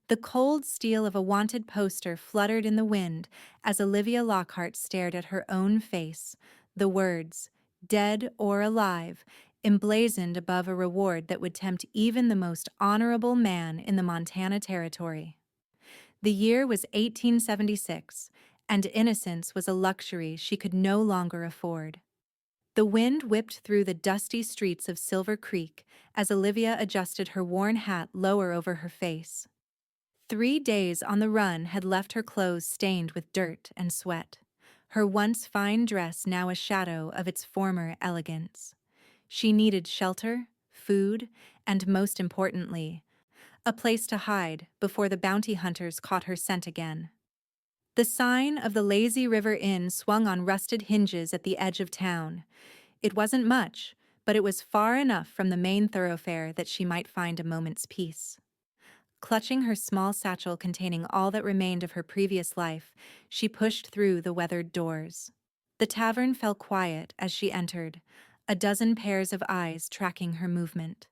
The cold steel of a wanted poster fluttered in the wind as Olivia Lockhart stared at her own face, the words, "dead or alive," emblazoned above a reward that would tempt even the most honorable man in the Montana Territory. The year was 1876, and innocence was a luxury she could no longer afford. The wind whipped through the dusty streets of Silver Creek as Olivia adjusted her worn hat lower over her face. 3 days on the run had left her clothes stained with dirt and sweat, her once fine dress now a shadow of its former elegance. She needed shelter, food, and most importantly, a place to hide before the bounty hunters caught her scent again. The sign of the Lazy River Inn swung on rusted hinges at the edge of town. It wasn't much, but it was far enough from the main thoroughfare that she might find a moment's peace. Clutching her small satchel containing all that remained of her previous life, she pushed through the weathered doors. The tavern fell quiet as she entered, a dozen pairs of eyes tracking her movement.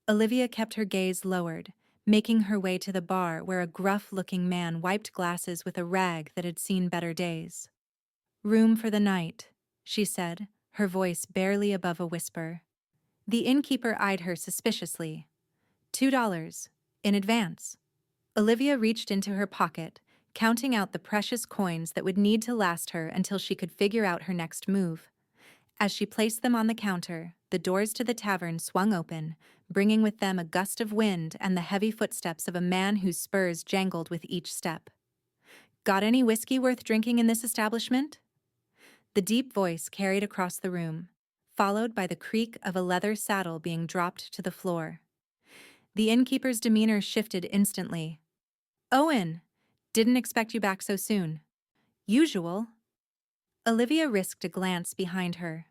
Olivia kept her gaze lowered, making her way to the bar where a gruff-looking man wiped glasses with a rag that had seen better days. "Room for the night," she said, her voice barely above a whisper. The innkeeper eyed her suspiciously. $2. In advance." Olivia reached into her pocket, counting out the precious coins that would need to last her until she could figure out her next move. As she placed them on the counter, the doors to the tavern swung open, bringing with them a gust of wind and the heavy footsteps of a man whose spurs jangled with each step. "Got any whiskey worth drinking in this establishment?" The deep voice carried across the room, followed by the creak of a leather saddle being dropped to the floor. The innkeeper's demeanor shifted instantly. "Owen! Didn't expect you back so soon." "Usual." Olivia risked a glance behind her.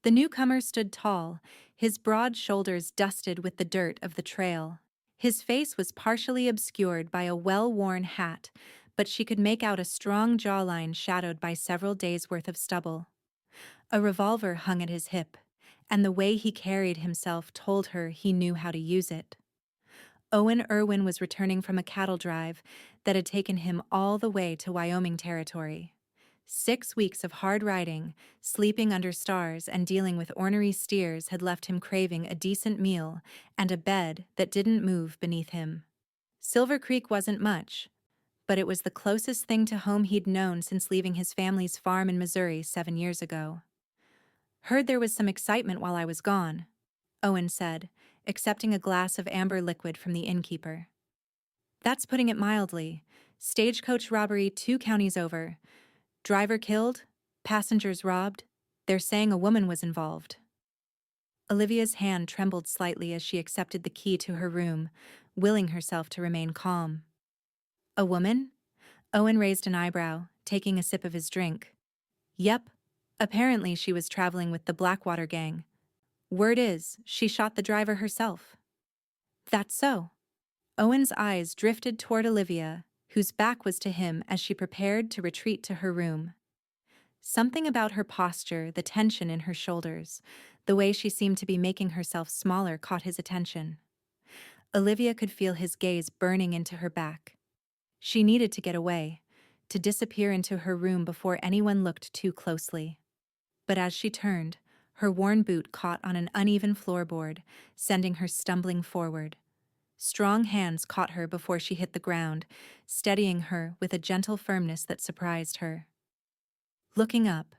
The newcomer stood tall, his broad shoulders dusted with the dirt of the trail. His face was partially obscured by a well-worn hat, but she could make out a strong jawline shadowed by several days' worth of stubble. A revolver hung at his hip, and the way he carried himself told her he knew how to use it. Owen Irwin was returning from a cattle drive that had taken him all the way to Wyoming Territory. 6 weeks of hard riding, sleeping under stars, and dealing with ornery steers had left him craving a decent meal and a bed that didn't move beneath him. Silver Creek wasn't much, but it was the closest thing to home he'd known since leaving his family's farm in Missouri 7 years ago. "Heard there was some excitement while I was gone," Owen said, accepting a glass of amber liquid from the innkeeper. "That's putting it mildly. Stagecoach robbery 2 counties over. Driver killed, passengers robbed. They're saying a woman was involved." Olivia's hand trembled slightly as she accepted the key to her room, willing herself to remain calm. "A woman?" Owen raised an eyebrow, taking a sip of his drink. "Yep. Apparently she was traveling with the Blackwater gang. Word is, she shot the driver herself." "That's so." Owen's eyes drifted toward Olivia, whose back was to him as she prepared to retreat to her room. Something about her posture, the tension in her shoulders, the way she seemed to be making herself smaller caught his attention. Olivia could feel his gaze burning into her back. She needed to get away, to disappear into her room before anyone looked too closely. But as she turned, her worn boot caught on an uneven floorboard, sending her stumbling forward. Strong hands caught her before she hit the ground, steadying her with a gentle firmness that surprised her. Looking up,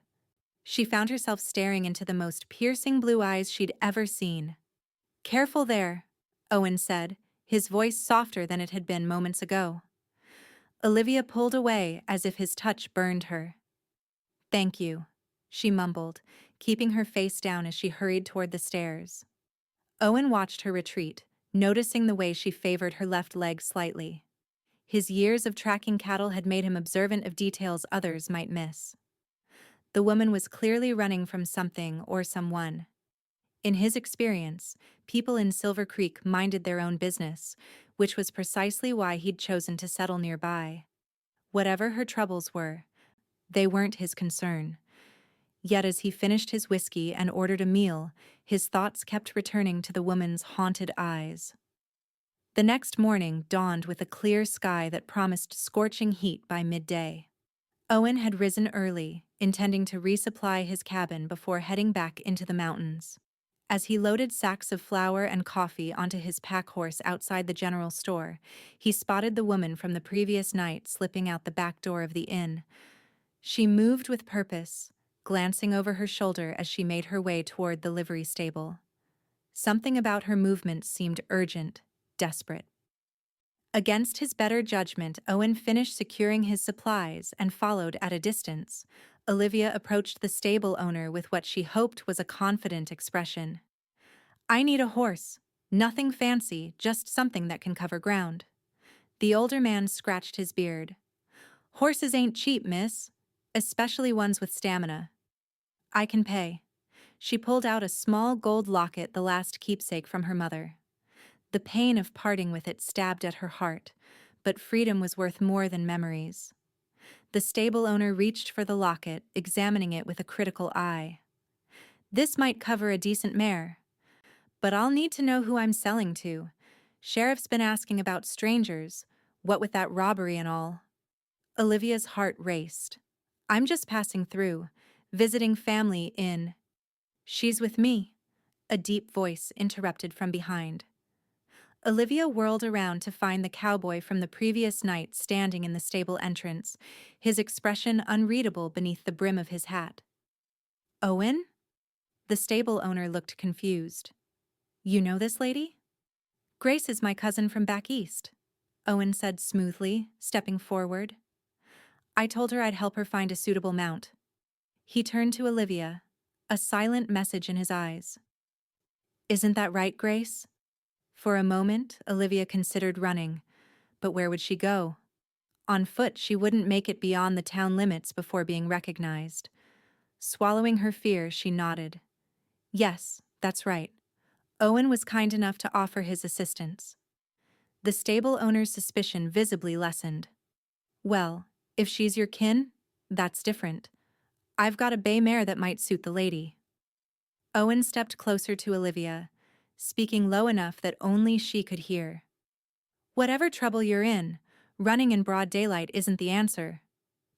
she found herself staring into the most piercing blue eyes she'd ever seen. "Careful there," Owen said, his voice softer than it had been moments ago. Olivia pulled away as if his touch burned her. "Thank you," she mumbled, keeping her face down as she hurried toward the stairs. Owen watched her retreat, noticing the way she favored her left leg slightly. His years of tracking cattle had made him observant of details others might miss. The woman was clearly running from something or someone. In his experience, people in Silver Creek minded their own business, which was precisely why he'd chosen to settle nearby. Whatever her troubles were, they weren't his concern. Yet as he finished his whiskey and ordered a meal, his thoughts kept returning to the woman's haunted eyes. The next morning dawned with a clear sky that promised scorching heat by midday. Owen had risen early, intending to resupply his cabin before heading back into the mountains. As he loaded sacks of flour and coffee onto his pack horse outside the general store, he spotted the woman from the previous night slipping out the back door of the inn. She moved with purpose, glancing over her shoulder as she made her way toward the livery stable. Something about her movements seemed urgent, desperate. Against his better judgment, Owen finished securing his supplies and followed at a distance. Olivia approached the stable owner with what she hoped was a confident expression. "I need a horse. Nothing fancy, just something that can cover ground." The older man scratched his beard. "Horses ain't cheap, miss, especially ones with stamina. I can pay." She pulled out a small gold locket, the last keepsake from her mother. The pain of parting with it stabbed at her heart, but freedom was worth more than memories. The stable owner reached for the locket, examining it with a critical eye. "This might cover a decent mare, but I'll need to know who I'm selling to. Sheriff's been asking about strangers, what with that robbery and all." Olivia's heart raced. "I'm just passing through, visiting family in—" "She's with me," a deep voice interrupted from behind. Olivia whirled around to find the cowboy from the previous night standing in the stable entrance, his expression unreadable beneath the brim of his hat. "Owen?" The stable owner looked confused. "You know this lady?" "Grace is my cousin from back east," Owen said smoothly, stepping forward. "I told her I'd help her find a suitable mount." He turned to Olivia, a silent message in his eyes. "Isn't that right, Grace?" For a moment, Olivia considered running, but where would she go? On foot, she wouldn't make it beyond the town limits before being recognized. Swallowing her fear, she nodded. "Yes, that's right. Owen was kind enough to offer his assistance." The stable owner's suspicion visibly lessened. "Well, if she's your kin, that's different. I've got a bay mare that might suit the lady." Owen stepped closer to Olivia, speaking low enough that only she could hear. "Whatever trouble you're in, running in broad daylight isn't the answer.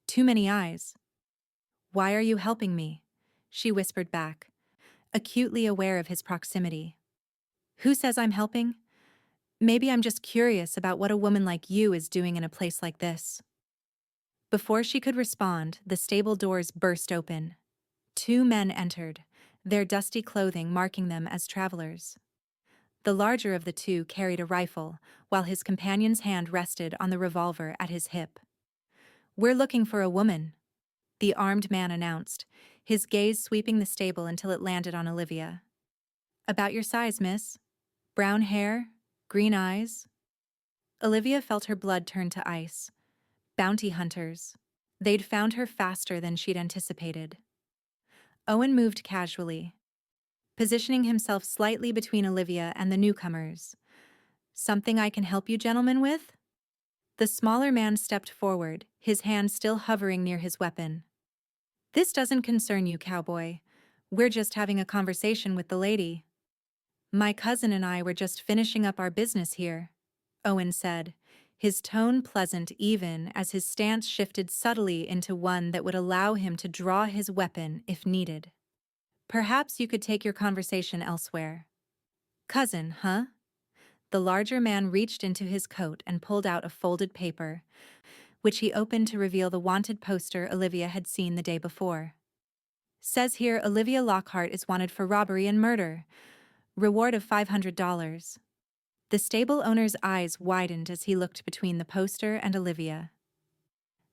Too many eyes." "Why are you helping me?" she whispered back, acutely aware of his proximity. "Who says I'm helping? Maybe I'm just curious about what a woman like you is doing in a place like this." Before she could respond, the stable doors burst open. Two men entered, their dusty clothing marking them as travelers. The larger of the two carried a rifle, while his companion's hand rested on the revolver at his hip. "We're looking for a woman," the armed man announced, his gaze sweeping the stable until it landed on Olivia. "About your size, miss? Brown hair? Green eyes?" Olivia felt her blood turn to ice. Bounty hunters. They'd found her faster than she'd anticipated. Owen moved casually, positioning himself slightly between Olivia and the newcomers. "Something I can help you gentlemen with?" The smaller man stepped forward, his hand still hovering near his weapon. "This doesn't concern you, cowboy. We're just having a conversation with the lady." "My cousin and I were just finishing up our business here," Owen said, his tone pleasant even as his stance shifted subtly into one that would allow him to draw his weapon if needed. "Perhaps you could take your conversation elsewhere." "Cousin, huh?" The larger man reached into his coat and pulled out a folded paper, which he opened to reveal the wanted poster Olivia had seen the day before. "Says here Olivia Lockhart is wanted for robbery and murder. Reward of $500. The stable owner's eyes widened as he looked between the poster and Olivia.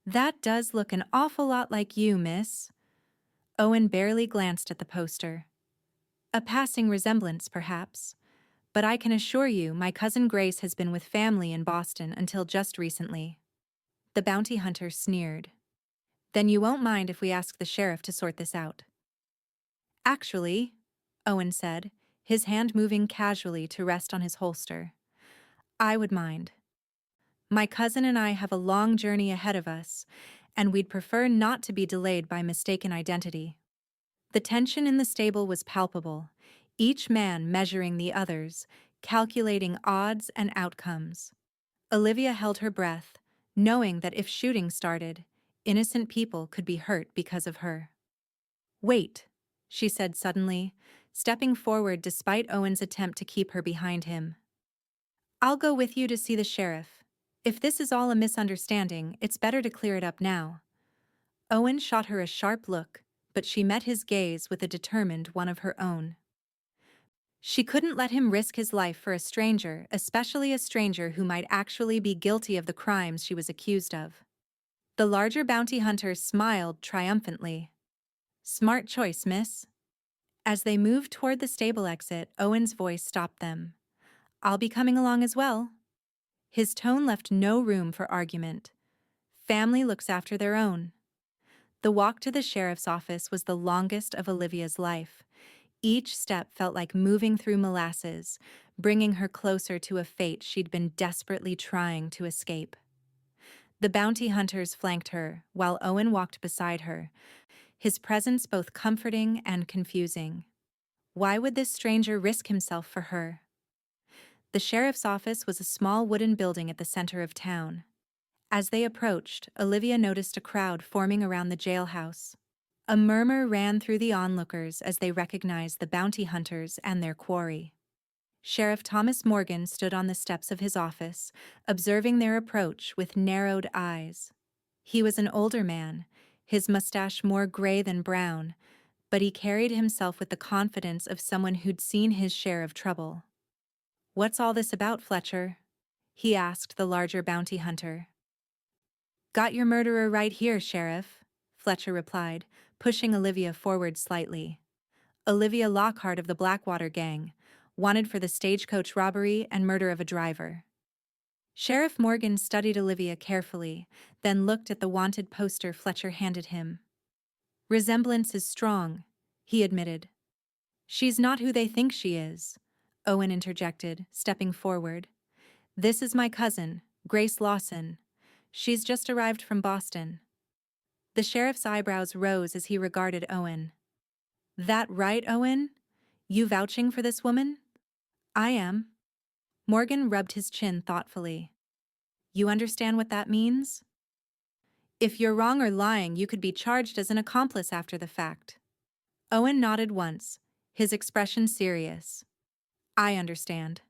"That does look an awful lot like you, miss." Owen barely glanced at the poster. "A passing resemblance, perhaps. But I can assure you my cousin Grace has been with family in Boston until just recently." The bounty hunter sneered. "Then you won't mind if we ask the sheriff to sort this out?" "Actually," Owen said, his hand moving casually to rest on his holster, "I would mind. My cousin and I have a long journey ahead of us, and we'd prefer not to be delayed by mistaken identity." The tension in the stable was palpable, each man measuring the others, calculating odds and outcomes. Olivia held her breath, knowing that if shooting started, innocent people could be hurt because of her. "Wait," she said suddenly, stepping forward despite Owen's attempt to keep her behind him. "I'll go with you to see the sheriff. If this is all a misunderstanding, it's better to clear it up now." Owen shot her a sharp look, but she met his gaze with a determined one of her own. She couldn't let him risk his life for a stranger, especially a stranger who might actually be guilty of the crimes she was accused of. The larger bounty hunter smiled triumphantly. "Smart choice, miss." As they moved toward the stable exit, Owen's voice stopped them. "I'll be coming along as well." His tone left no room for argument. Family looks after their own. The walk to the sheriff's office was the longest of Olivia's life. Each step felt like moving through molasses, bringing her closer to a fate she'd been desperately trying to escape. The bounty hunters flanked her, while Owen walked beside her, his presence both comforting and confusing. Why would this stranger risk himself for her? The sheriff's office was a small wooden building at the center of town. As they approached, Olivia noticed a crowd forming around the jailhouse. A murmur ran through the onlookers as they recognized the bounty hunters and their quarry. Sheriff Thomas Morgan stood on the steps of his office, observing their approach with narrowed eyes. He was an older man, his mustache more gray than brown, but he carried himself with the confidence of someone who'd seen his share of trouble. "What's all this about, Fletcher?" he asked the larger bounty hunter. "Got your murderer right here, Sheriff," Fletcher replied, pushing Olivia forward slightly. "Olivia Lockhart of the Blackwater Gang, wanted for the stagecoach robbery and murder of a driver." Sheriff Morgan studied Olivia carefully, then looked at the wanted poster Fletcher handed him. "Resemblance is strong," he admitted. "She's not who they think she is," Owen interjected, stepping forward. "This is my cousin, Grace Lawson. She's just arrived from Boston." The sheriff's eyebrows rose as he regarded Owen. "That right, Owen? You vouching for this woman?" "I am." Morgan rubbed his chin thoughtfully. "You understand what that means? If you're wrong or lying, you could be charged as an accomplice after the fact." Owen nodded once, his expression serious. "I understand."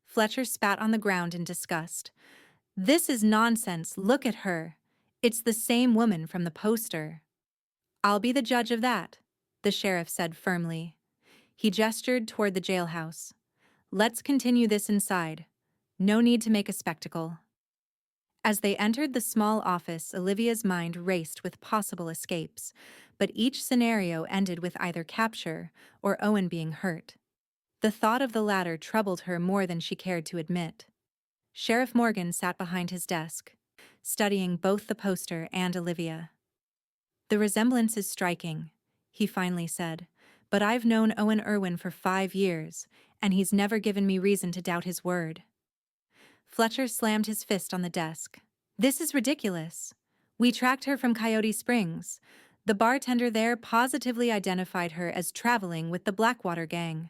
Fletcher spat on the ground in disgust. "This is nonsense, look at her. It's the same woman from the poster." "I'll be the judge of that," the sheriff said firmly. He gestured toward the jailhouse. "Let's continue this inside. No need to make a spectacle." As they entered the small office, Olivia's mind raced with possible escapes, but each scenario ended with either capture or Owen being hurt. The thought of the latter troubled her more than she cared to admit. Sheriff Morgan sat behind his desk, studying both the poster and Olivia. "The resemblance is striking," he finally said, "but I've known Owen Irwin for 5 years, and he's never given me reason to doubt his word." Fletcher slammed his fist on the desk. "This is ridiculous. We tracked her from Coyote Springs. The bartender there positively identified her as traveling with the Blackwater Gang."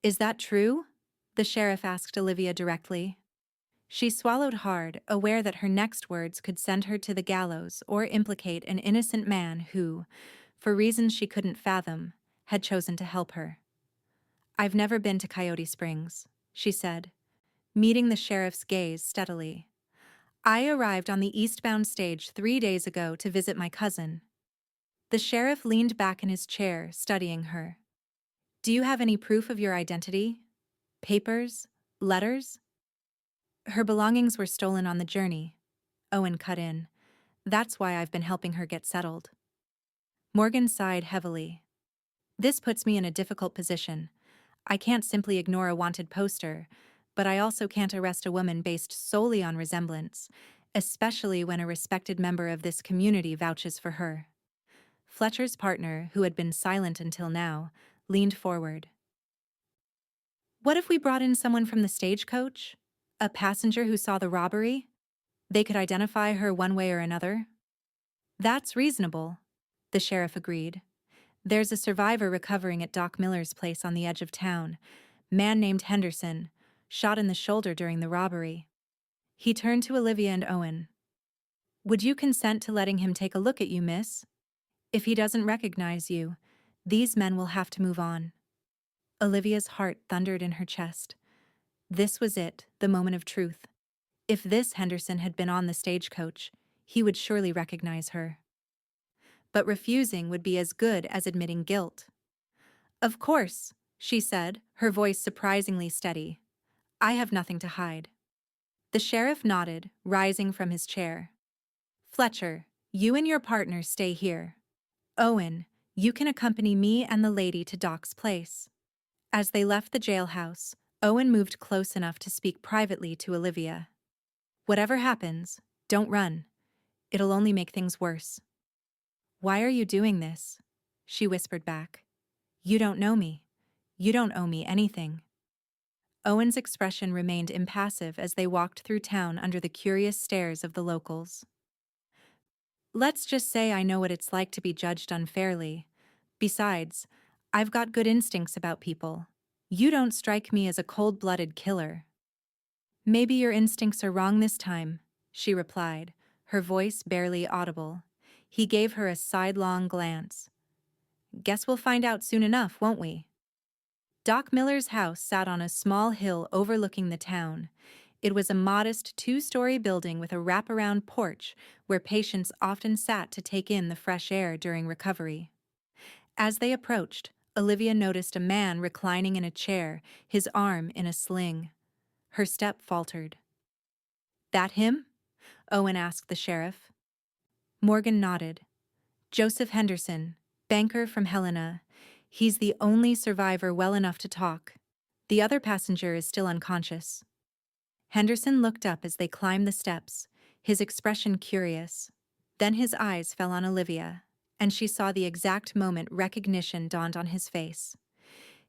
"Is that true?" the sheriff asked Olivia directly. She swallowed hard, aware that her next words could send her to the gallows or implicate an innocent man who, for reasons she couldn't fathom, had chosen to help her. "I've never been to Coyote Springs," she said, meeting the sheriff's gaze steadily. "I arrived on the eastbound stage 3 days ago to visit my cousin." The sheriff leaned back in his chair, studying her. "Do you have any proof of your identity? Papers? Letters?" "Her belongings were stolen on the journey," Owen cut in. "That's why I've been helping her get settled." Morgan sighed heavily. "This puts me in a difficult position. I can't simply ignore a wanted poster, but I also can't arrest a woman based solely on resemblance, especially when a respected member of this community vouches for her." Fletcher's partner, who had been silent until now, leaned forward. "What if we brought in someone from the stagecoach? A passenger who saw the robbery? They could identify her one way or another." "That's reasonable," the sheriff agreed. "There's a survivor recovering at Doc Miller's place on the edge of town. man named Henderson, shot in the shoulder during the robbery. He turned to Olivia and Owen. Would you consent to letting him take a look at you, miss? If he doesn't recognize you, these men will have to move on. Olivia's heart thundered in her chest. This was it, the moment of truth. If this Henderson had been on the stagecoach, he would surely recognize her. But refusing would be as good as admitting guilt. Of course, she said, her voice surprisingly steady. I have nothing to hide. The sheriff nodded, rising from his chair. Fletcher, you and your partner stay here. Owen, you can accompany me and the lady to Doc's place. As they left the jailhouse, Owen moved close enough to speak privately to Olivia. Whatever happens, don't run. It'll only make things worse. Why are you doing this? She whispered back. You don't know me. You don't owe me anything. Owen's expression remained impassive as they walked through town under the curious stares of the locals. Let's just say I know what it's like to be judged unfairly. Besides, I've got good instincts about people. You don't strike me as a cold-blooded killer. Maybe your instincts are wrong this time, she replied, her voice barely audible. He gave her a sidelong glance. Guess we'll find out soon enough, won't we? Doc Miller's house sat on a small hill overlooking the town. It was a modest two-story building with a wraparound porch where patients often sat to take in the fresh air during recovery. As they approached, Olivia noticed a man reclining in a chair, his arm in a sling. Her step faltered. That him? Owen asked the sheriff. Morgan nodded. Joseph Henderson, banker from Helena. He's the only survivor well enough to talk. The other passenger is still unconscious. Henderson looked up as they climbed the steps, his expression curious. Then his eyes fell on Olivia, and she saw the exact moment recognition dawned on his face.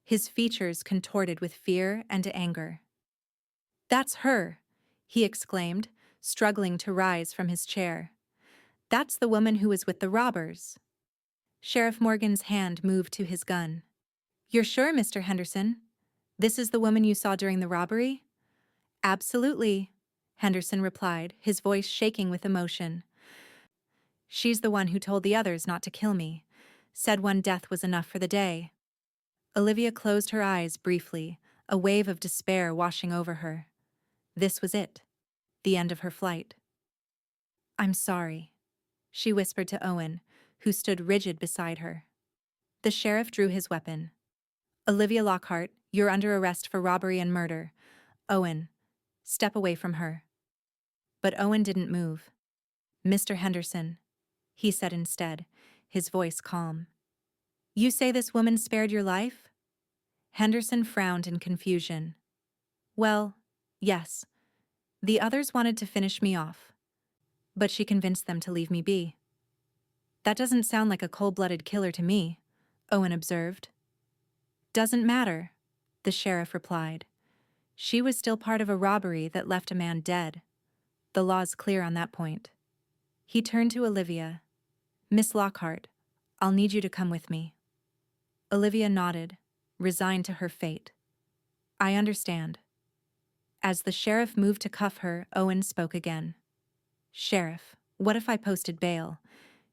His features contorted with fear and anger. That's her, he exclaimed, struggling to rise from his chair. That's the woman who was with the robbers. Sheriff Morgan's hand moved to his gun. You're sure, Mr. Henderson? This is the woman you saw during the robbery? Absolutely, Henderson replied, his voice shaking with emotion. She's the one who told the others not to kill me, said one death was enough for the day. Olivia closed her eyes briefly, a wave of despair washing over her. This was it, the end of her flight. I'm sorry, she whispered to Owen, who stood rigid beside her. The sheriff drew his weapon. Olivia Lockhart, you're under arrest for robbery and murder. Owen, step away from her. But Owen didn't move. Mr. Henderson, he said instead, his voice calm. You say this woman spared your life? Henderson frowned in confusion. Well, yes. The others wanted to finish me off. But she convinced them to leave me be. That doesn't sound like a cold-blooded killer to me, Owen observed. Doesn't matter, the sheriff replied. She was still part of a robbery that left a man dead. The law's clear on that point. He turned to Olivia. Miss Lockhart, I'll need you to come with me. Olivia nodded, resigned to her fate. I understand. As the sheriff moved to cuff her, Owen spoke again. Sheriff, what if I posted bail?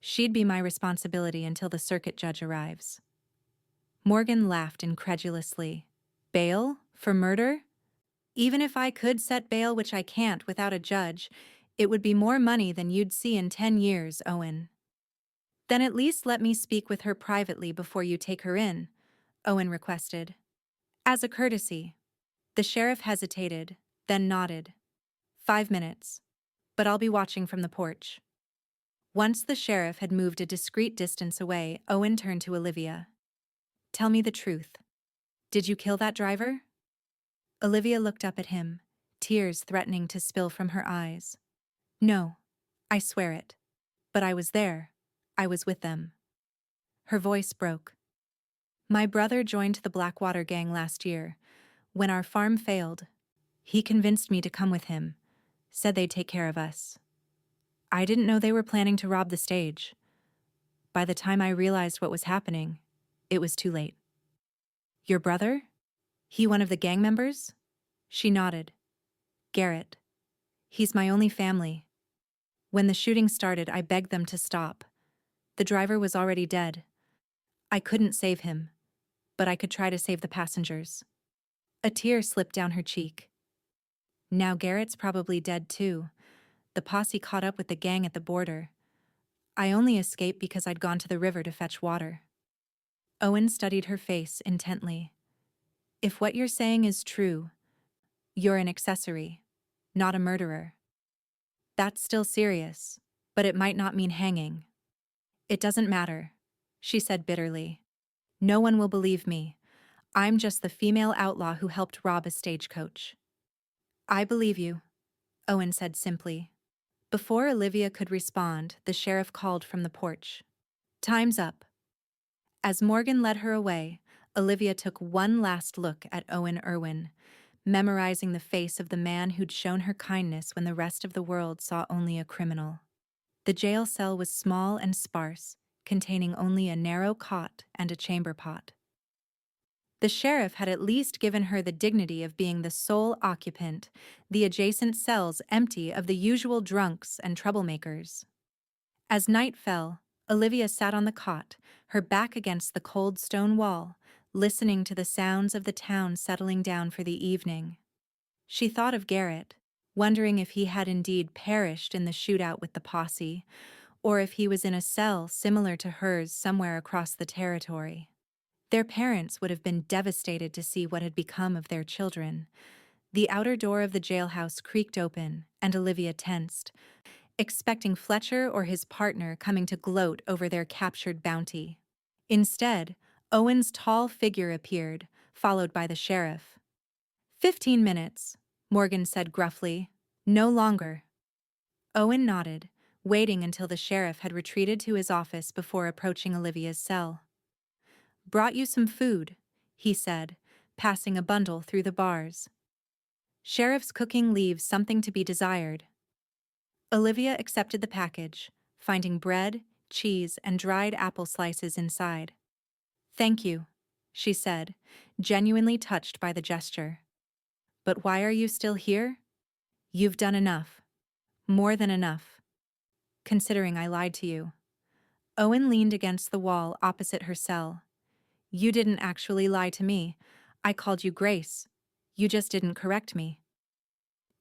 She'd be my responsibility until the circuit judge arrives. Morgan laughed incredulously. Bail? For murder? Even if I could set bail, which I can't without a judge, it would be more money than you'd see in 10 years, Owen. Then at least let me speak with her privately before you take her in, Owen requested. As a courtesy. The sheriff hesitated, then nodded. 5 minutes. But I'll be watching from the porch. Once the sheriff had moved a discreet distance away, Owen turned to Olivia. Tell me the truth. Did you kill that driver? Olivia looked up at him, tears threatening to spill from her eyes. No, I swear it. But I was there. I was with them. Her voice broke. My brother joined the Blackwater gang last year. When our farm failed, he convinced me to come with him, said they'd take care of us. I didn't know they were planning to rob the stage. By the time I realized what was happening, it was too late. Your brother? He one of the gang members? She nodded. Garrett. He's my only family. When the shooting started, I begged them to stop. The driver was already dead. I couldn't save him, but I could try to save the passengers. A tear slipped down her cheek. Now Garrett's probably dead too. The posse caught up with the gang at the border. I only escaped because I'd gone to the river to fetch water. Owen studied her face intently. If what you're saying is true, you're an accessory, not a murderer. That's still serious, but it might not mean hanging. It doesn't matter, she said bitterly. No one will believe me. I'm just the female outlaw who helped rob a stagecoach. I believe you, Owen said simply. Before Olivia could respond, the sheriff called from the porch. Time's up. As Morgan led her away, Olivia took one last look at Owen Irwin, memorizing the face of the man who'd shown her kindness when the rest of the world saw only a criminal. The jail cell was small and sparse, containing only a narrow cot and a chamber pot. The sheriff had at least given her the dignity of being the sole occupant, the adjacent cells empty of the usual drunks and troublemakers. As night fell, Olivia sat on the cot, her back against the cold stone wall, listening to the sounds of the town settling down for the evening. She thought of Garrett, wondering if he had indeed perished in the shootout with the posse, or if he was in a cell similar to hers somewhere across the territory. Their parents would have been devastated to see what had become of their children. The outer door of the jailhouse creaked open, and Olivia tensed, expecting Fletcher or his partner coming to gloat over their captured bounty. Instead, Owen's tall figure appeared, followed by the sheriff. 15 minutes, Morgan said gruffly. No longer. Owen nodded, waiting until the sheriff had retreated to his office before approaching Olivia's cell. Brought you some food, he said, passing a bundle through the bars. Sheriff's cooking leaves something to be desired. Olivia accepted the package, finding bread, cheese, and dried apple slices inside. Thank you, she said, genuinely touched by the gesture. But why are you still here? You've done enough. More than enough. Considering I lied to you. Owen leaned against the wall opposite her cell. You didn't actually lie to me. I called you Grace. You just didn't correct me.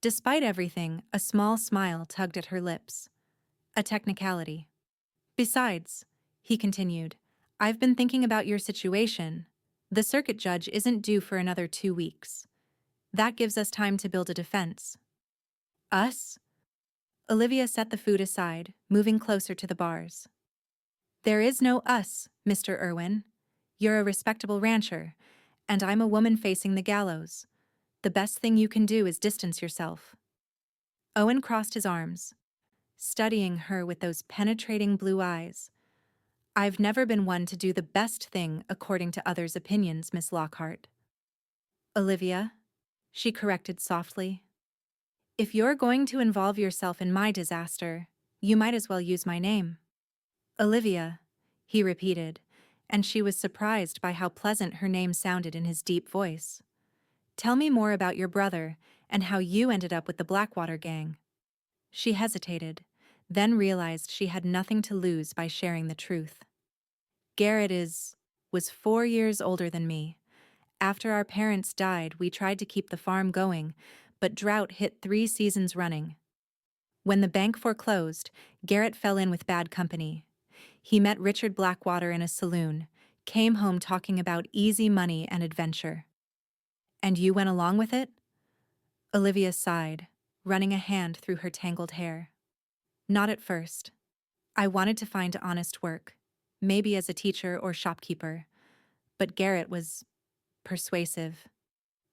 Despite everything, a small smile tugged at her lips. A technicality. Besides, he continued, I've been thinking about your situation. The circuit judge isn't due for another 2 weeks. That gives us time to build a defense. Us? Olivia set the food aside, moving closer to the bars. There is no us, Mr. Irwin. You're a respectable rancher, and I'm a woman facing the gallows. The best thing you can do is distance yourself. Owen crossed his arms, studying her with those penetrating blue eyes. I've never been one to do the best thing according to others' opinions, Miss Lockhart. Olivia, she corrected softly. If you're going to involve yourself in my disaster, you might as well use my name. Olivia, he repeated, and she was surprised by how pleasant her name sounded in his deep voice. Tell me more about your brother and how you ended up with the Blackwater gang. She hesitated, then realized she had nothing to lose by sharing the truth. Garrett was 4 years older than me. After our parents died, we tried to keep the farm going, but drought hit 3 seasons running. When the bank foreclosed, Garrett fell in with bad company. He met Richard Blackwater in a saloon, came home talking about easy money and adventure. And you went along with it? Olivia sighed, running a hand through her tangled hair. Not at first. I wanted to find honest work, maybe as a teacher or shopkeeper. But Garrett was persuasive.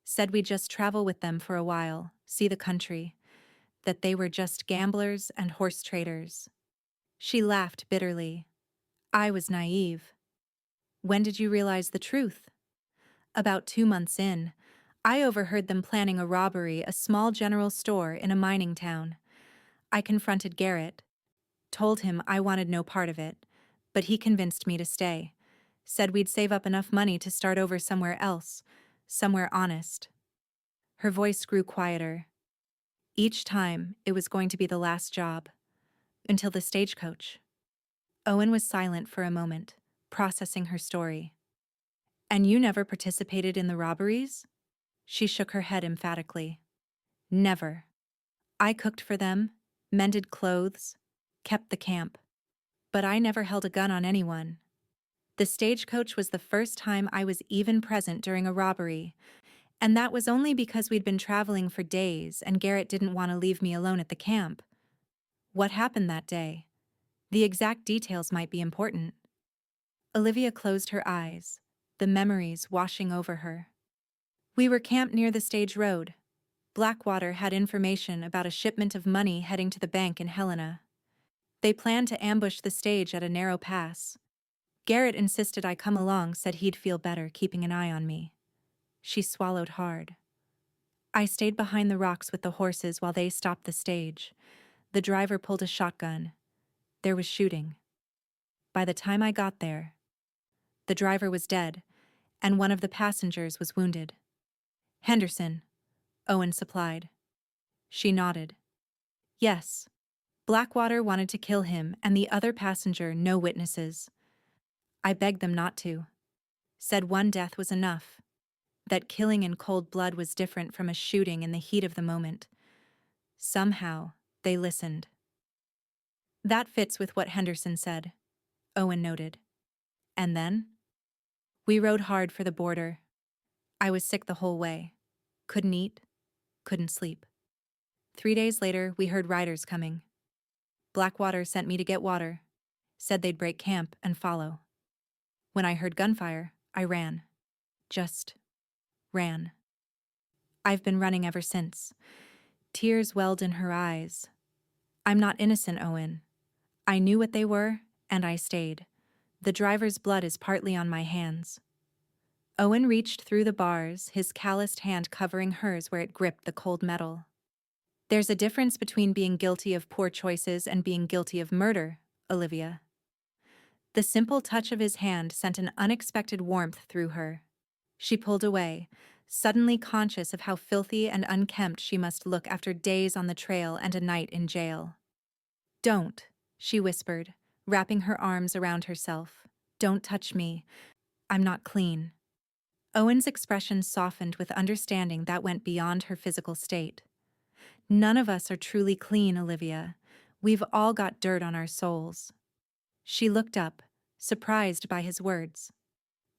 Said we'd just travel with them for a while, see the country, that they were just gamblers and horse traders. She laughed bitterly. I was naive. When did you realize the truth? About 2 months in, I overheard them planning a robbery, a small general store in a mining town. I confronted Garrett, told him I wanted no part of it, but he convinced me to stay. Said we'd save up enough money to start over somewhere else, somewhere honest. Her voice grew quieter. Each time, it was going to be the last job. Until the stagecoach. Owen was silent for a moment, processing her story. And you never participated in the robberies? She shook her head emphatically. Never. I cooked for them, mended clothes, kept the camp. But I never held a gun on anyone. The stagecoach was the first time I was even present during a robbery, and that was only because we'd been traveling for days and Garrett didn't want to leave me alone at the camp. What happened that day? The exact details might be important. Olivia closed her eyes, the memories washing over her. We were camped near the stage road. Blackwater had information about a shipment of money heading to the bank in Helena. They planned to ambush the stage at a narrow pass. Garrett insisted I come along, said he'd feel better keeping an eye on me. She swallowed hard. I stayed behind the rocks with the horses while they stopped the stage. The driver pulled a shotgun. There was shooting. By the time I got there, the driver was dead, and one of the passengers was wounded. Henderson, Owen supplied. She nodded. Yes. Blackwater wanted to kill him and the other passenger, no witnesses. I begged them not to. Said one death was enough. That killing in cold blood was different from a shooting in the heat of the moment. Somehow, they listened. That fits with what Henderson said, Owen noted. And then? We rode hard for the border. I was sick the whole way. Couldn't eat, couldn't sleep. 3 days later, we heard riders coming. Blackwater sent me to get water, said they'd break camp and follow. When I heard gunfire, I ran. Just ran. I've been running ever since. Tears welled in her eyes. I'm not innocent, Owen. I knew what they were, and I stayed. The driver's blood is partly on my hands. Owen reached through the bars, his calloused hand covering hers where it gripped the cold metal. There's a difference between being guilty of poor choices and being guilty of murder, Olivia. The simple touch of his hand sent an unexpected warmth through her. She pulled away, suddenly conscious of how filthy and unkempt she must look after days on the trail and a night in jail. Don't, she whispered, wrapping her arms around herself. Don't touch me. I'm not clean. Owen's expression softened with understanding that went beyond her physical state. None of us are truly clean, Olivia. We've all got dirt on our souls. She looked up, surprised by his words.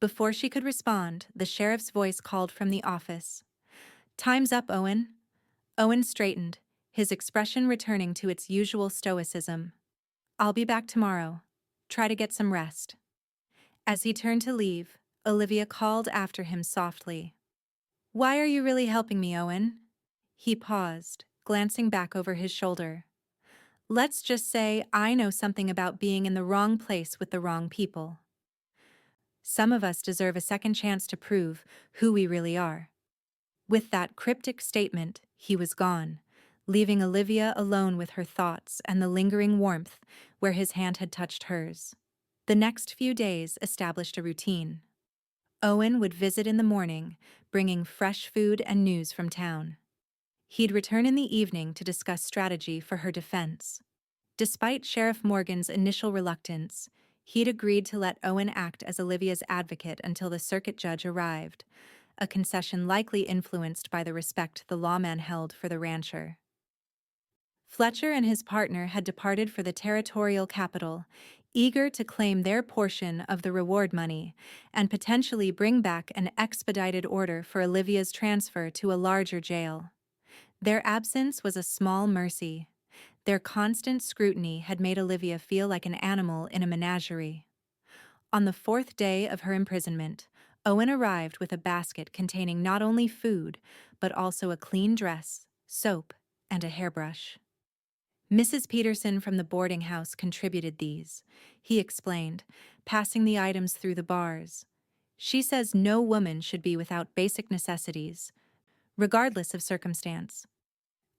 Before she could respond, the sheriff's voice called from the office. Time's up, Owen. Owen straightened, his expression returning to its usual stoicism. I'll be back tomorrow. Try to get some rest. As he turned to leave, Olivia called after him softly. Why are you really helping me, Owen? He paused, glancing back over his shoulder. Let's just say I know something about being in the wrong place with the wrong people. Some of us deserve a second chance to prove who we really are. With that cryptic statement, he was gone, leaving Olivia alone with her thoughts and the lingering warmth where his hand had touched hers. The next few days established a routine. Owen would visit in the morning, bringing fresh food and news from town. He'd return in the evening to discuss strategy for her defense. Despite Sheriff Morgan's initial reluctance, he'd agreed to let Owen act as Olivia's advocate until the circuit judge arrived, a concession likely influenced by the respect the lawman held for the rancher. Fletcher and his partner had departed for the territorial capital, eager to claim their portion of the reward money and potentially bring back an expedited order for Olivia's transfer to a larger jail. Their absence was a small mercy. Their constant scrutiny had made Olivia feel like an animal in a menagerie. On the 4th day of her imprisonment, Owen arrived with a basket containing not only food, but also a clean dress, soap, and a hairbrush. Mrs. Peterson from the boarding house contributed these, he explained, passing the items through the bars. She says no woman should be without basic necessities, regardless of circumstance.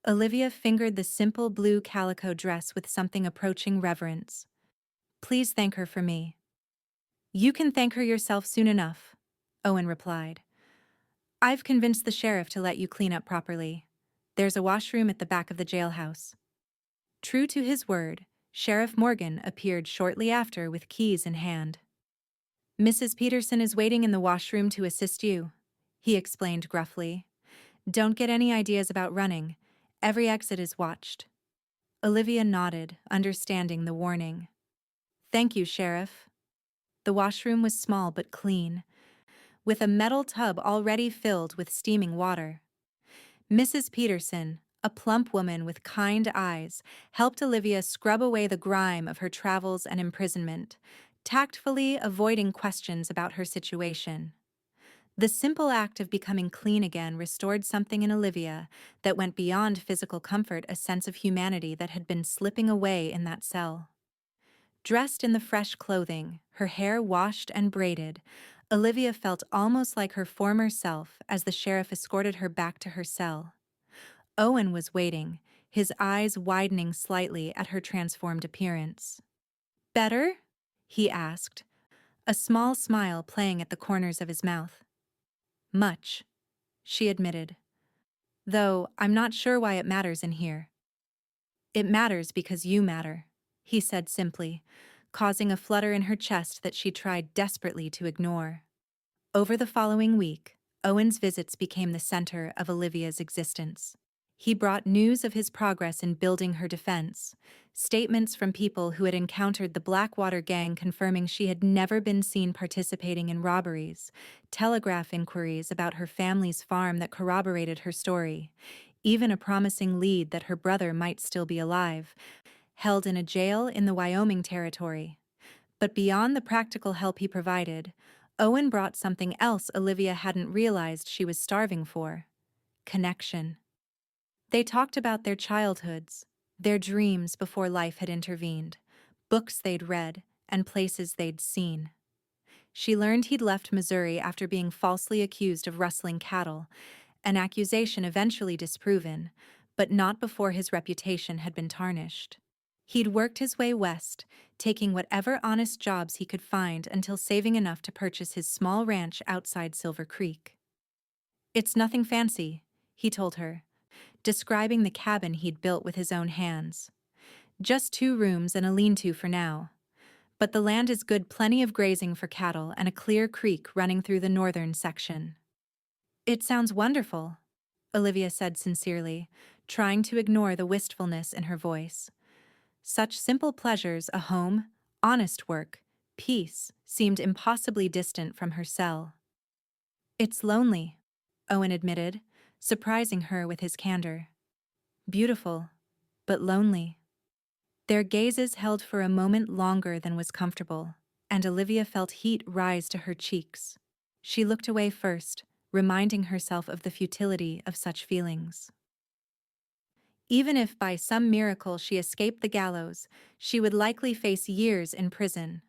Olivia fingered the simple blue calico dress with something approaching reverence. Please thank her for me. You can thank her yourself soon enough, Owen replied. I've convinced the sheriff to let you clean up properly. There's a washroom at the back of the jailhouse. True to his word, Sheriff Morgan appeared shortly after with keys in hand. Mrs. Peterson is waiting in the washroom to assist you, he explained gruffly. Don't get any ideas about running. Every exit is watched. Olivia nodded, understanding the warning. Thank you, Sheriff. The washroom was small but clean, with a metal tub already filled with steaming water. Mrs. Peterson, a plump woman with kind eyes, helped Olivia scrub away the grime of her travels and imprisonment, tactfully avoiding questions about her situation. The simple act of becoming clean again restored something in Olivia that went beyond physical comfort, a sense of humanity that had been slipping away in that cell. Dressed in the fresh clothing, her hair washed and braided, Olivia felt almost like her former self as the sheriff escorted her back to her cell. Owen was waiting, his eyes widening slightly at her transformed appearance. Better? He asked, a small smile playing at the corners of his mouth. Much, she admitted. Though I'm not sure why it matters in here. It matters because you matter, he said simply, causing a flutter in her chest that she tried desperately to ignore. Over the following week, Owen's visits became the center of Olivia's existence. He brought news of his progress in building her defense, statements from people who had encountered the Blackwater gang confirming she had never been seen participating in robberies, telegraph inquiries about her family's farm that corroborated her story, even a promising lead that her brother might still be alive, held in a jail in the Wyoming Territory. But beyond the practical help he provided, Owen brought something else Olivia hadn't realized she was starving for: connection. They talked about their childhoods, their dreams before life had intervened, books they'd read, and places they'd seen. She learned he'd left Missouri after being falsely accused of rustling cattle, an accusation eventually disproven, but not before his reputation had been tarnished. He'd worked his way west, taking whatever honest jobs he could find until saving enough to purchase his small ranch outside Silver Creek. It's nothing fancy, he told her, describing the cabin he'd built with his own hands. Just 2 rooms and a lean-to for now. But the land is good, plenty of grazing for cattle and a clear creek running through the northern section. It sounds wonderful, Olivia said sincerely, trying to ignore the wistfulness in her voice. Such simple pleasures, a home, honest work, peace, seemed impossibly distant from her cell. It's lonely, Owen admitted, surprising her with his candor. Beautiful, but lonely. Their gazes held for a moment longer than was comfortable, and Olivia felt heat rise to her cheeks. She looked away first, reminding herself of the futility of such feelings. Even if by some miracle she escaped the gallows, she would likely face years in prison.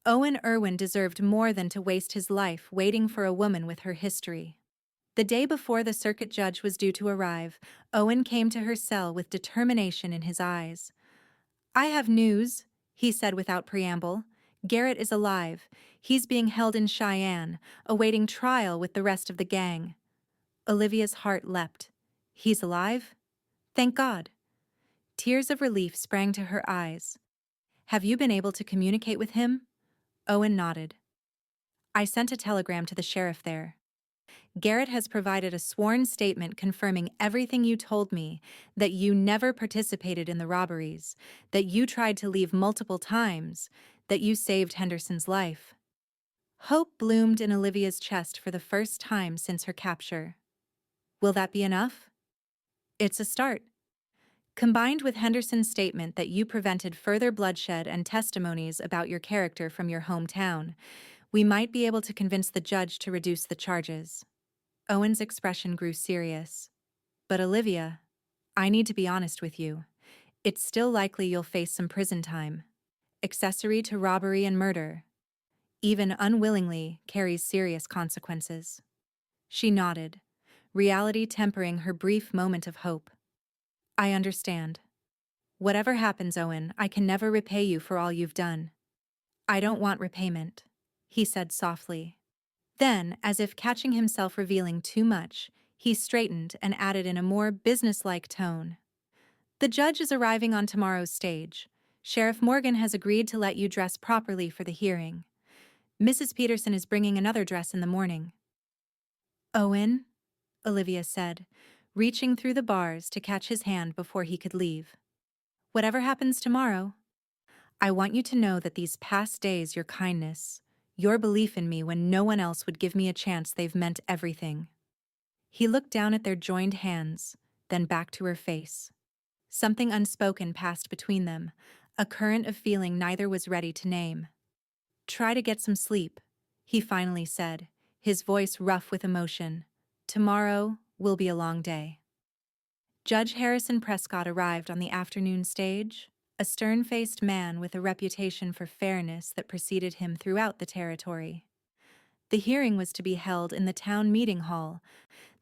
Owen Irwin deserved more than to waste his life waiting for a woman with her history. The day before the circuit judge was due to arrive, Owen came to her cell with determination in his eyes. I have news, he said without preamble. Garrett is alive. He's being held in Cheyenne, awaiting trial with the rest of the gang. Olivia's heart leapt. He's alive? Thank God. Tears of relief sprang to her eyes. Have you been able to communicate with him? Owen nodded. I sent a telegram to the sheriff there. Garrett has provided a sworn statement confirming everything you told me, that you never participated in the robberies, that you tried to leave multiple times, that you saved Henderson's life. Hope bloomed in Olivia's chest for the first time since her capture. Will that be enough? It's a start. Combined with Henderson's statement that you prevented further bloodshed and testimonies about your character from your hometown, we might be able to convince the judge to reduce the charges. Owen's expression grew serious. But Olivia, I need to be honest with you. It's still likely you'll face some prison time. Accessory to robbery and murder, even unwillingly, carries serious consequences. She nodded, reality tempering her brief moment of hope. I understand. Whatever happens, Owen, I can never repay you for all you've done. I don't want repayment, he said softly. Then, as if catching himself revealing too much, he straightened and added in a more businesslike tone. The judge is arriving on tomorrow's stage. Sheriff Morgan has agreed to let you dress properly for the hearing. Mrs. Peterson is bringing another dress in the morning. Owen, Olivia said, reaching through the bars to catch his hand before he could leave. Whatever happens tomorrow, I want you to know that these past days, your kindness, your belief in me when no one else would give me a chance, they've meant everything. He looked down at their joined hands, then back to her face. Something unspoken passed between them, a current of feeling neither was ready to name. Try to get some sleep, he finally said, his voice rough with emotion. Tomorrow will be a long day. Judge Harrison Prescott arrived on the afternoon stage, a stern-faced man with a reputation for fairness that preceded him throughout the territory. The hearing was to be held in the town meeting hall,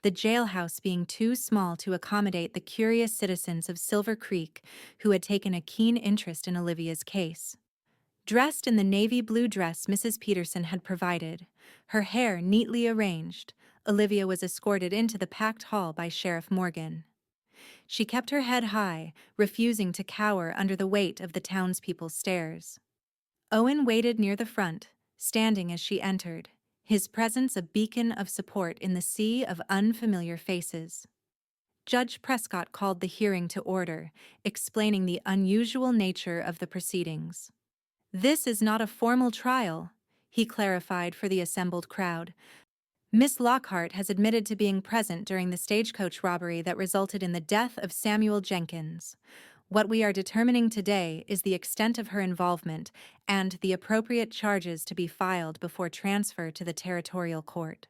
the jailhouse being too small to accommodate the curious citizens of Silver Creek who had taken a keen interest in Olivia's case. Dressed in the navy blue dress Mrs. Peterson had provided, her hair neatly arranged, Olivia was escorted into the packed hall by Sheriff Morgan. She kept her head high, refusing to cower under the weight of the townspeople's stares. Owen waited near the front, standing as she entered, his presence a beacon of support in the sea of unfamiliar faces. Judge Prescott called the hearing to order, explaining the unusual nature of the proceedings. This is not a formal trial, he clarified for the assembled crowd. Miss Lockhart has admitted to being present during the stagecoach robbery that resulted in the death of Samuel Jenkins. What we are determining today is the extent of her involvement and the appropriate charges to be filed before transfer to the territorial court.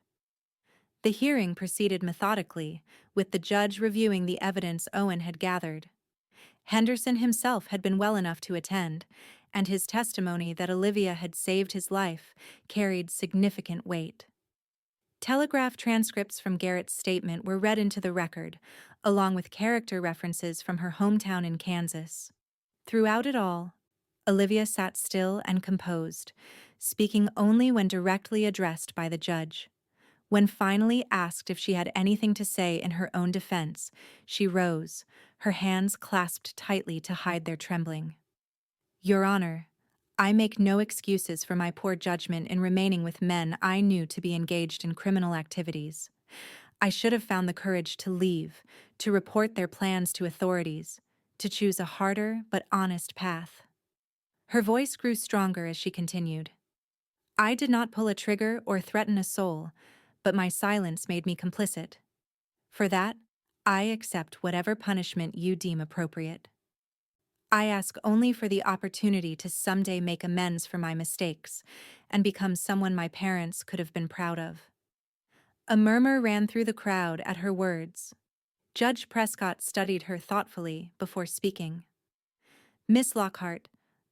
The hearing proceeded methodically, with the judge reviewing the evidence Owen had gathered. Henderson himself had been well enough to attend, and his testimony that Olivia had saved his life carried significant weight. Telegraph transcripts from Garrett's statement were read into the record, along with character references from her hometown in Kansas. Throughout it all, Olivia sat still and composed, speaking only when directly addressed by the judge. When finally asked if she had anything to say in her own defense, she rose, her hands clasped tightly to hide their trembling. Your Honor, I make no excuses for my poor judgment in remaining with men I knew to be engaged in criminal activities. I should have found the courage to leave, to report their plans to authorities, to choose a harder but honest path. Her voice grew stronger as she continued. I did not pull a trigger or threaten a soul, but my silence made me complicit. For that, I accept whatever punishment you deem appropriate. I ask only for the opportunity to someday make amends for my mistakes and become someone my parents could have been proud of. A murmur ran through the crowd at her words. Judge Prescott studied her thoughtfully before speaking. Miss Lockhart,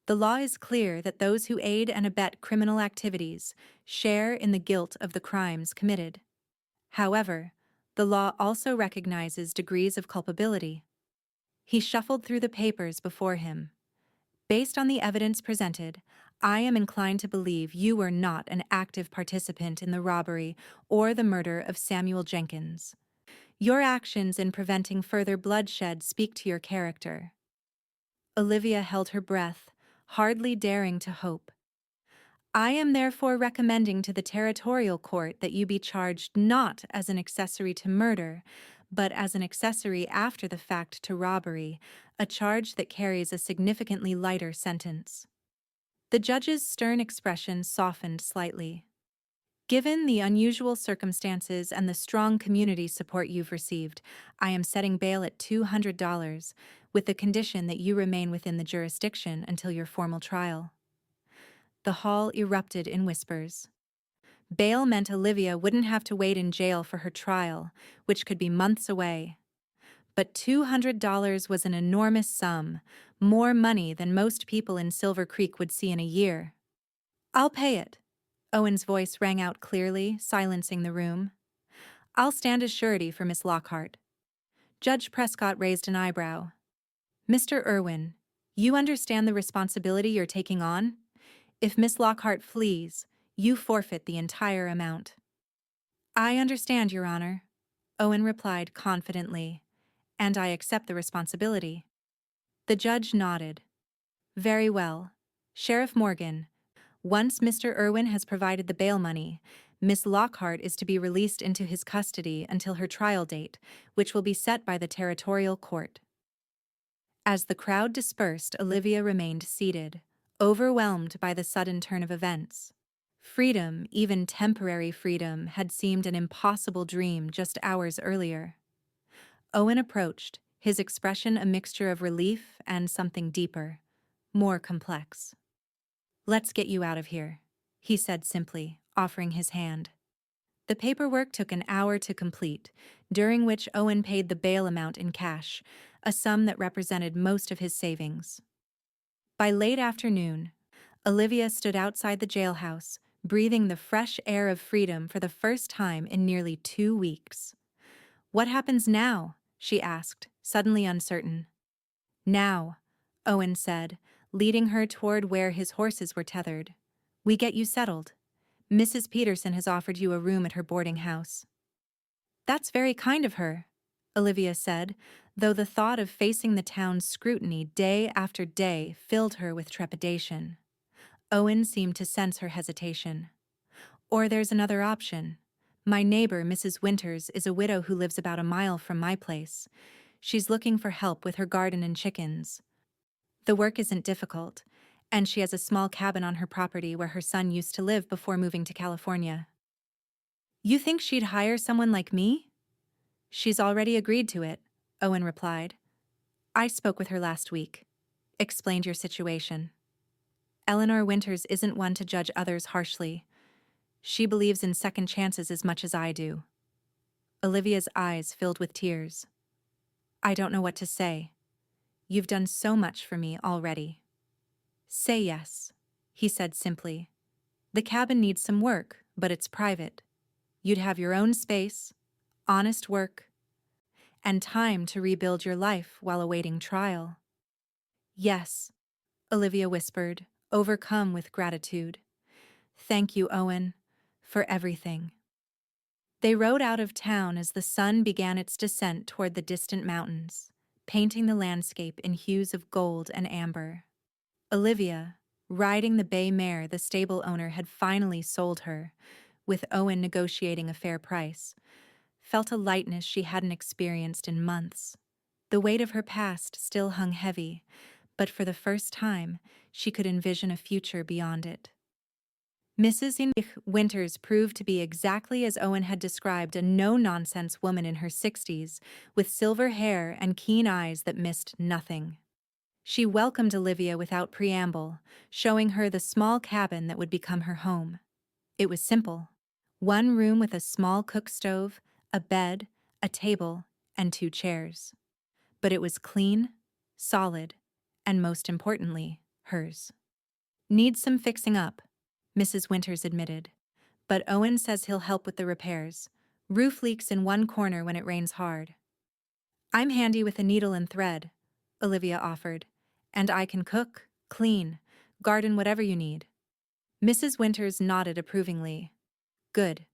the law is clear that those who aid and abet criminal activities share in the guilt of the crimes committed. However, the law also recognizes degrees of culpability. He shuffled through the papers before him. Based on the evidence presented, I am inclined to believe you were not an active participant in the robbery or the murder of Samuel Jenkins. Your actions in preventing further bloodshed speak to your character. Olivia held her breath, hardly daring to hope. I am therefore recommending to the territorial court that you be charged not as an accessory to murder, but as an accessory after the fact to robbery, a charge that carries a significantly lighter sentence. The judge's stern expression softened slightly. Given the unusual circumstances and the strong community support you've received, I am setting bail at $200, with the condition that you remain within the jurisdiction until your formal trial. The hall erupted in whispers. Bail meant Olivia wouldn't have to wait in jail for her trial, which could be months away. But $200 was an enormous sum, more money than most people in Silver Creek would see in a year. I'll pay it. Owen's voice rang out clearly, silencing the room. I'll stand as surety for Miss Lockhart. Judge Prescott raised an eyebrow. Mr. Irwin, you understand the responsibility you're taking on? If Miss Lockhart flees, you forfeit the entire amount. I understand, Your Honor, Owen replied confidently, and I accept the responsibility. The judge nodded. Very well. Sheriff Morgan, once Mr. Irwin has provided the bail money, Miss Lockhart is to be released into his custody until her trial date, which will be set by the territorial court. As the crowd dispersed, Olivia remained seated, overwhelmed by the sudden turn of events. Freedom, even temporary freedom, had seemed an impossible dream just hours earlier. Owen approached, his expression a mixture of relief and something deeper, more complex. Let's get you out of here, he said simply, offering his hand. The paperwork took an hour to complete, during which Owen paid the bail amount in cash, a sum that represented most of his savings. By late afternoon, Olivia stood outside the jailhouse, breathing the fresh air of freedom for the first time in nearly 2 weeks. What happens now? She asked, suddenly uncertain. Now, Owen said, leading her toward where his horses were tethered. We get you settled. Mrs. Peterson has offered you a room at her boarding house. That's very kind of her, Olivia said, though the thought of facing the town's scrutiny day after day filled her with trepidation. Owen seemed to sense her hesitation. Or there's another option. My neighbor, Mrs. Winters, is a widow who lives about a mile from my place. She's looking for help with her garden and chickens. The work isn't difficult, and she has a small cabin on her property where her son used to live before moving to California. You think she'd hire someone like me? She's already agreed to it, Owen replied. I spoke with her last week. Explained your situation. Eleanor Winters isn't one to judge others harshly. She believes in second chances as much as I do. Olivia's eyes filled with tears. I don't know what to say. You've done so much for me already. Say yes, he said simply. The cabin needs some work, but it's private. You'd have your own space, honest work, and time to rebuild your life while awaiting trial. Yes, Olivia whispered, overcome with gratitude. Thank you, Owen, for everything. They rode out of town as the sun began its descent toward the distant mountains, painting the landscape in hues of gold and amber. Olivia, riding the bay mare the stable owner had finally sold her, with Owen negotiating a fair price, felt a lightness she hadn't experienced in months. The weight of her past still hung heavy, but for the first time, she could envision a future beyond it. Mrs. Winters proved to be exactly as Owen had described, a no-nonsense woman in her 60s, with silver hair and keen eyes that missed nothing. She welcomed Olivia without preamble, showing her the small cabin that would become her home. It was simple. One room with a small cook stove, a bed, a table, and 2 chairs. But it was clean, solid, and most importantly, hers. Needs some fixing up, Mrs. Winters admitted. But Owen says he'll help with the repairs. Roof leaks in one corner when it rains hard. I'm handy with a needle and thread, Olivia offered. And I can cook, clean, garden, whatever you need. Mrs. Winters nodded approvingly. Good.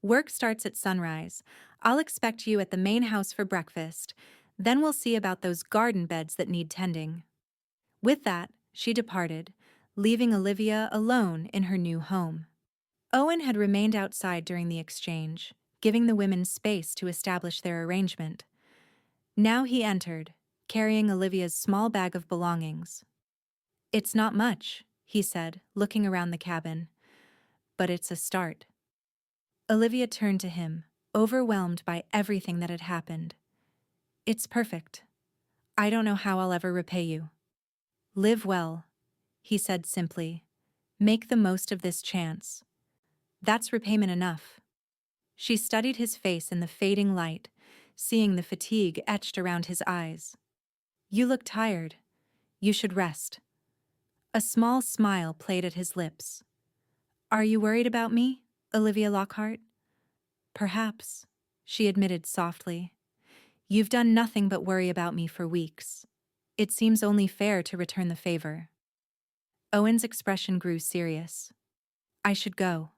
Work starts at sunrise. I'll expect you at the main house for breakfast. Then we'll see about those garden beds that need tending. With that, she departed, leaving Olivia alone in her new home. Owen had remained outside during the exchange, giving the women space to establish their arrangement. Now he entered, carrying Olivia's small bag of belongings. It's not much, he said, looking around the cabin, but it's a start. Olivia turned to him, overwhelmed by everything that had happened. It's perfect. I don't know how I'll ever repay you. Live well, he said simply. Make the most of this chance. That's repayment enough. She studied his face in the fading light, seeing the fatigue etched around his eyes. You look tired. You should rest. A small smile played at his lips. Are you worried about me, Olivia Lockhart? Perhaps, she admitted softly. You've done nothing but worry about me for weeks. It seems only fair to return the favor. Owen's expression grew serious. I should go.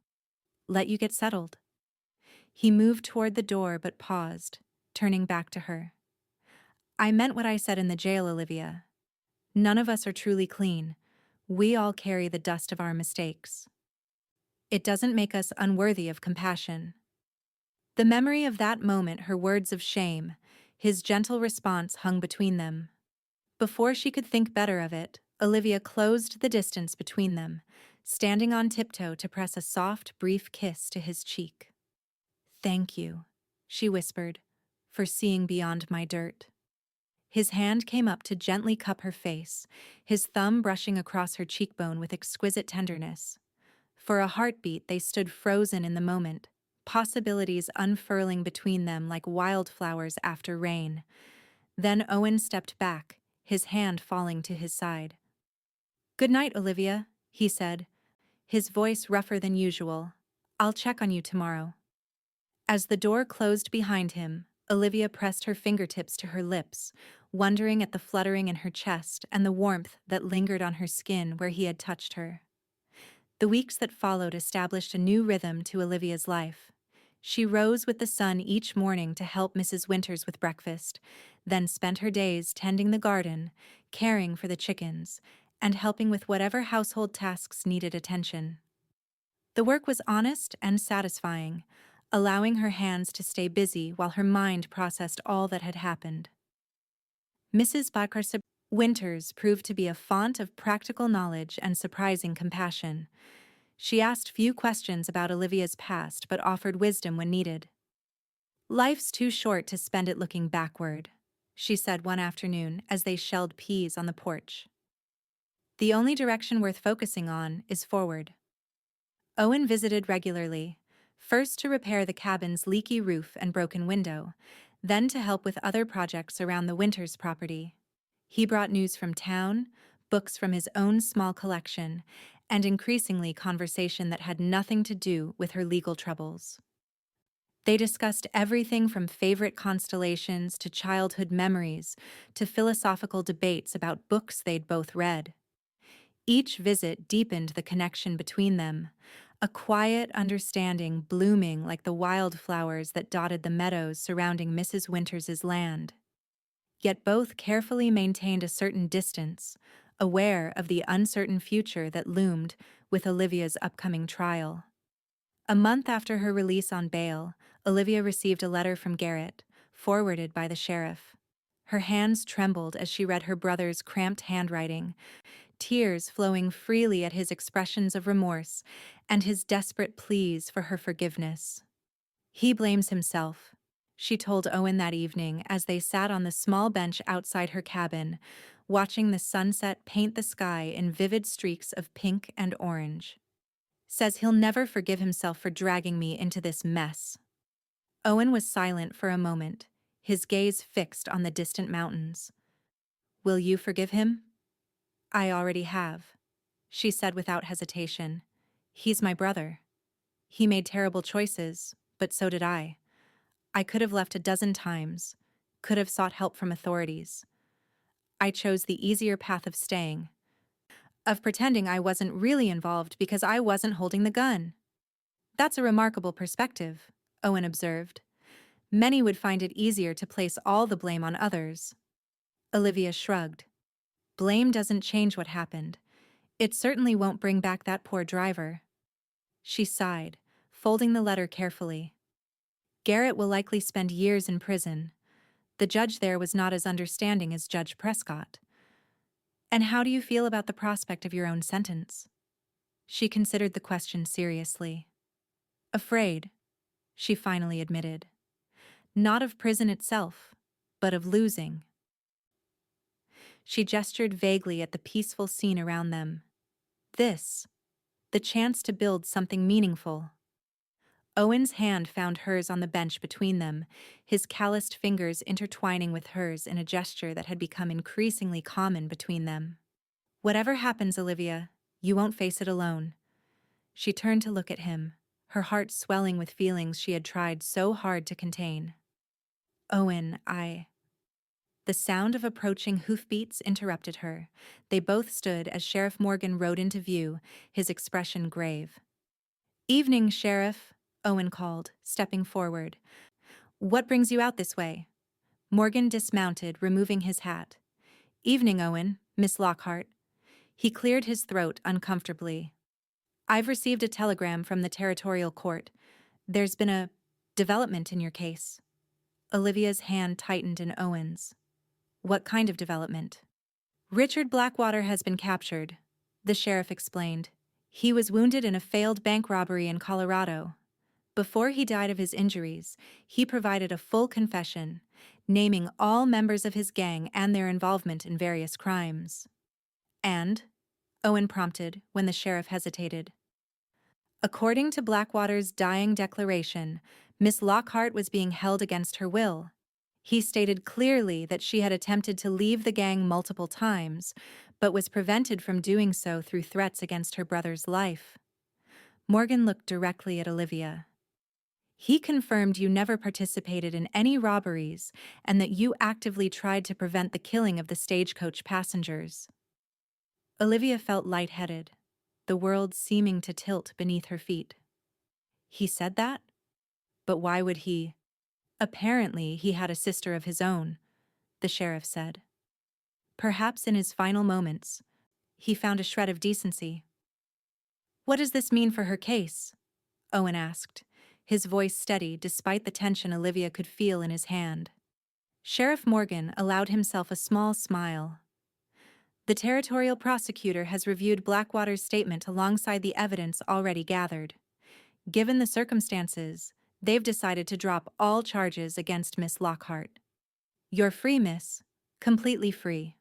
Let you get settled. He moved toward the door but paused, turning back to her. I meant what I said in the jail, Olivia. None of us are truly clean. We all carry the dust of our mistakes. It doesn't make us unworthy of compassion. The memory of that moment, her words of shame, his gentle response hung between them. Before she could think better of it, Olivia closed the distance between them, standing on tiptoe to press a soft, brief kiss to his cheek. Thank you, she whispered, for seeing beyond my dirt. His hand came up to gently cup her face, his thumb brushing across her cheekbone with exquisite tenderness. For a heartbeat, they stood frozen in the moment, possibilities unfurling between them like wildflowers after rain. Then Owen stepped back, his hand falling to his side. Good night, Olivia, he said, his voice rougher than usual. I'll check on you tomorrow. As the door closed behind him, Olivia pressed her fingertips to her lips, wondering at the fluttering in her chest and the warmth that lingered on her skin where he had touched her. The weeks that followed established a new rhythm to Olivia's life. She rose with the sun each morning to help Mrs. Winters with breakfast, then spent her days tending the garden, caring for the chickens, and helping with whatever household tasks needed attention. The work was honest and satisfying, allowing her hands to stay busy while her mind processed all that had happened. Mrs. Winters proved to be a font of practical knowledge and surprising compassion. She asked few questions about Olivia's past but offered wisdom when needed. Life's too short to spend it looking backward, she said one afternoon as they shelled peas on the porch. The only direction worth focusing on is forward. Owen visited regularly, first to repair the cabin's leaky roof and broken window, then to help with other projects around the Winters property. He brought news from town, books from his own small collection, and increasingly conversation that had nothing to do with her legal troubles. They discussed everything from favorite constellations to childhood memories to philosophical debates about books they'd both read. Each visit deepened the connection between them, a quiet understanding blooming like the wildflowers that dotted the meadows surrounding Mrs. Winters's land. Yet both carefully maintained a certain distance, aware of the uncertain future that loomed with Olivia's upcoming trial. A month after her release on bail, Olivia received a letter from Garrett, forwarded by the sheriff. Her hands trembled as she read her brother's cramped handwriting, tears flowing freely at his expressions of remorse and his desperate pleas for her forgiveness. He blames himself, she told Owen that evening as they sat on the small bench outside her cabin, watching the sunset paint the sky in vivid streaks of pink and orange. Says he'll never forgive himself for dragging me into this mess. Owen was silent for a moment, his gaze fixed on the distant mountains. Will you forgive him? I already have, she said without hesitation. He's my brother. He made terrible choices, but so did I. I could have left a dozen times, could have sought help from authorities. I chose the easier path of staying, of pretending I wasn't really involved because I wasn't holding the gun. That's a remarkable perspective, Owen observed. Many would find it easier to place all the blame on others. Olivia shrugged. Blame doesn't change what happened. It certainly won't bring back that poor driver. She sighed, folding the letter carefully. Garrett will likely spend years in prison. The judge there was not as understanding as Judge Prescott. And how do you feel about the prospect of your own sentence? She considered the question seriously. Afraid, she finally admitted. Not of prison itself, but of losing. She gestured vaguely at the peaceful scene around them. This, the chance to build something meaningful. Owen's hand found hers on the bench between them, his calloused fingers intertwining with hers in a gesture that had become increasingly common between them. Whatever happens, Olivia, you won't face it alone. She turned to look at him, her heart swelling with feelings she had tried so hard to contain. Owen, The sound of approaching hoofbeats interrupted her. They both stood as Sheriff Morgan rode into view, his expression grave. Evening, Sheriff, Owen called, stepping forward. "What brings you out this way?" Morgan dismounted, removing his hat. "Evening, Owen, Miss Lockhart." He cleared his throat uncomfortably. "I've received a telegram from the territorial court. There's been a development in your case." Olivia's hand tightened in Owen's. "What kind of development?" "Richard Blackwater has been captured," the sheriff explained. "He was wounded in a failed bank robbery in Colorado. Before he died of his injuries, he provided a full confession, naming all members of his gang and their involvement in various crimes." "And?" Owen prompted when the sheriff hesitated. "According to Blackwater's dying declaration, Miss Lockhart was being held against her will. He stated clearly that she had attempted to leave the gang multiple times, but was prevented from doing so through threats against her brother's life." Morgan looked directly at Olivia. "He confirmed you never participated in any robberies and that you actively tried to prevent the killing of the stagecoach passengers." Olivia felt lightheaded, the world seeming to tilt beneath her feet. "He said that? But why would he?" "Apparently, he had a sister of his own," the sheriff said. "Perhaps in his final moments, he found a shred of decency." "What does this mean for her case?" Owen asked, his voice steady despite the tension Olivia could feel in his hand. Sheriff Morgan allowed himself a small smile. "The territorial prosecutor has reviewed Blackwater's statement alongside the evidence already gathered. Given the circumstances, they've decided to drop all charges against Miss Lockhart. You're free, miss. Completely free."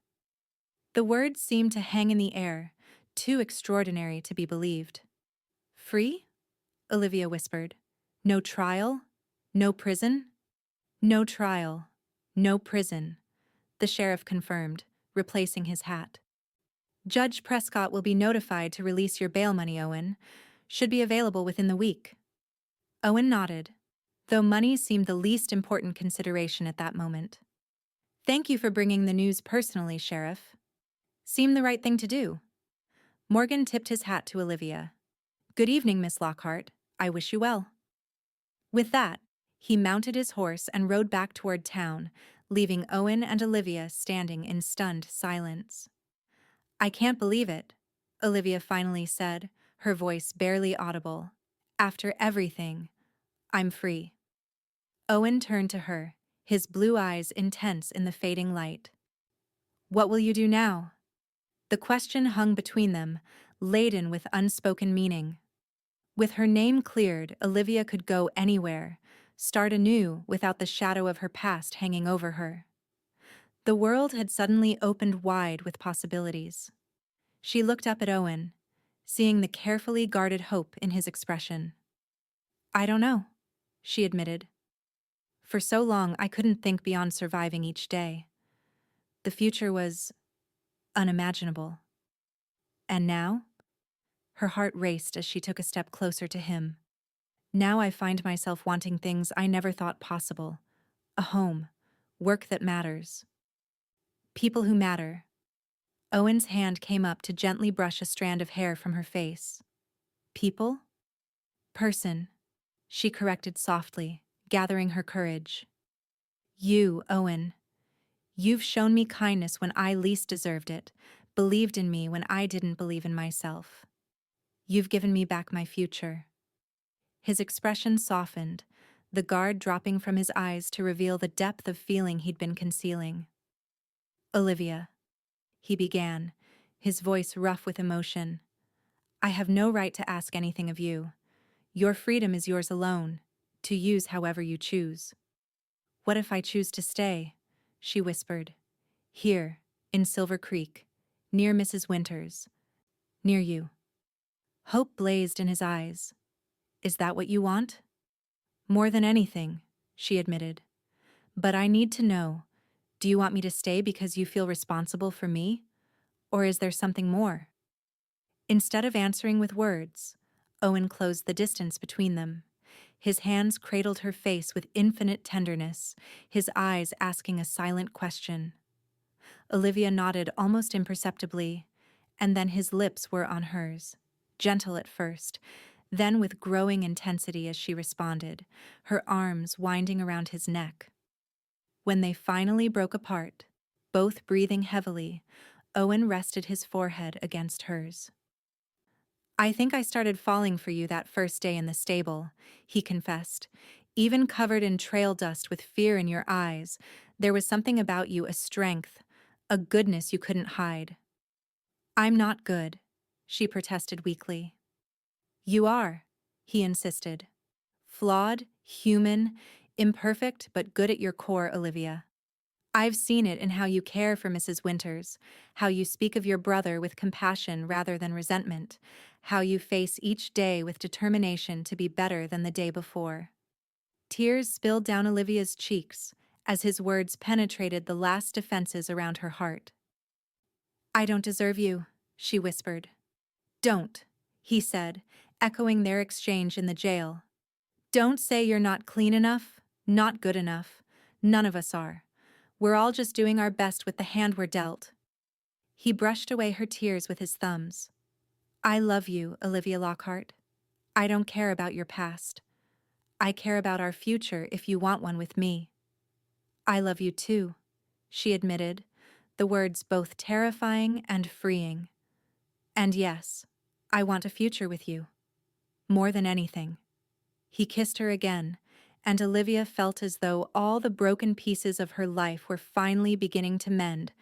The words seemed to hang in the air, too extraordinary to be believed. "Free?" Olivia whispered. "No trial? No prison?" "No trial. No prison," the sheriff confirmed, replacing his hat. "Judge Prescott will be notified to release your bail money, Owen. Should be available within the week." Owen nodded, though money seemed the least important consideration at that moment. "Thank you for bringing the news personally, Sheriff. Seemed the right thing to do." Morgan tipped his hat to Olivia. "Good evening, Miss Lockhart. I wish you well." With that, he mounted his horse and rode back toward town, leaving Owen and Olivia standing in stunned silence. "I can't believe it," Olivia finally said, her voice barely audible. "After everything, I'm free." Owen turned to her, his blue eyes intense in the fading light. "What will you do now?" The question hung between them, laden with unspoken meaning. With her name cleared, Olivia could go anywhere, start anew without the shadow of her past hanging over her. The world had suddenly opened wide with possibilities. She looked up at Owen, seeing the carefully guarded hope in his expression. "I don't know," she admitted. "For so long I couldn't think beyond surviving each day. The future was unimaginable. And now?" Her heart raced as she took a step closer to him. "Now I find myself wanting things I never thought possible. A home, work that matters, people who matter." Owen's hand came up to gently brush a strand of hair from her face. "People?" "Person," she corrected softly, gathering her courage. "You, Owen. You've shown me kindness when I least deserved it, believed in me when I didn't believe in myself. You've given me back my future." His expression softened, the guard dropping from his eyes to reveal the depth of feeling he'd been concealing. "Olivia," he began, his voice rough with emotion, "I have no right to ask anything of you. Your freedom is yours alone, to use however you choose." "What if I choose to stay?" she whispered. "Here, in Silver Creek, near Mrs. Winters, near you." Hope blazed in his eyes. "Is that what you want?" "More than anything," she admitted. "But I need to know, do you want me to stay because you feel responsible for me? Or is there something more?" Instead of answering with words, Owen closed the distance between them. His hands cradled her face with infinite tenderness, his eyes asking a silent question. Olivia nodded almost imperceptibly, and then his lips were on hers, gentle at first, Then with growing intensity as she responded, her arms winding around his neck. When they finally broke apart, both breathing heavily, Owen rested his forehead against hers. "I think I started falling for you that first day in the stable," he confessed. "Even covered in trail dust with fear in your eyes, there was something about you, a strength, a goodness you couldn't hide." "I'm not good," she protested weakly. "You are," he insisted. "Flawed, human, imperfect, but good at your core, Olivia. I've seen it in how you care for Mrs. Winters, how you speak of your brother with compassion rather than resentment, how you face each day with determination to be better than the day before." Tears spilled down Olivia's cheeks as his words penetrated the last defenses around her heart. "I don't deserve you," she whispered. "Don't," he said, echoing their exchange in the jail. "Don't say you're not clean enough, not good enough. None of us are. We're all just doing our best with the hand we're dealt." He brushed away her tears with his thumbs. "I love you, Olivia Lockhart. I don't care about your past. I care about our future if you want one with me." "I love you too," she admitted, the words both terrifying and freeing. "And yes, I want a future with you. More than anything." He kissed her again, and Olivia felt as though all the broken pieces of her life were finally beginning to mend,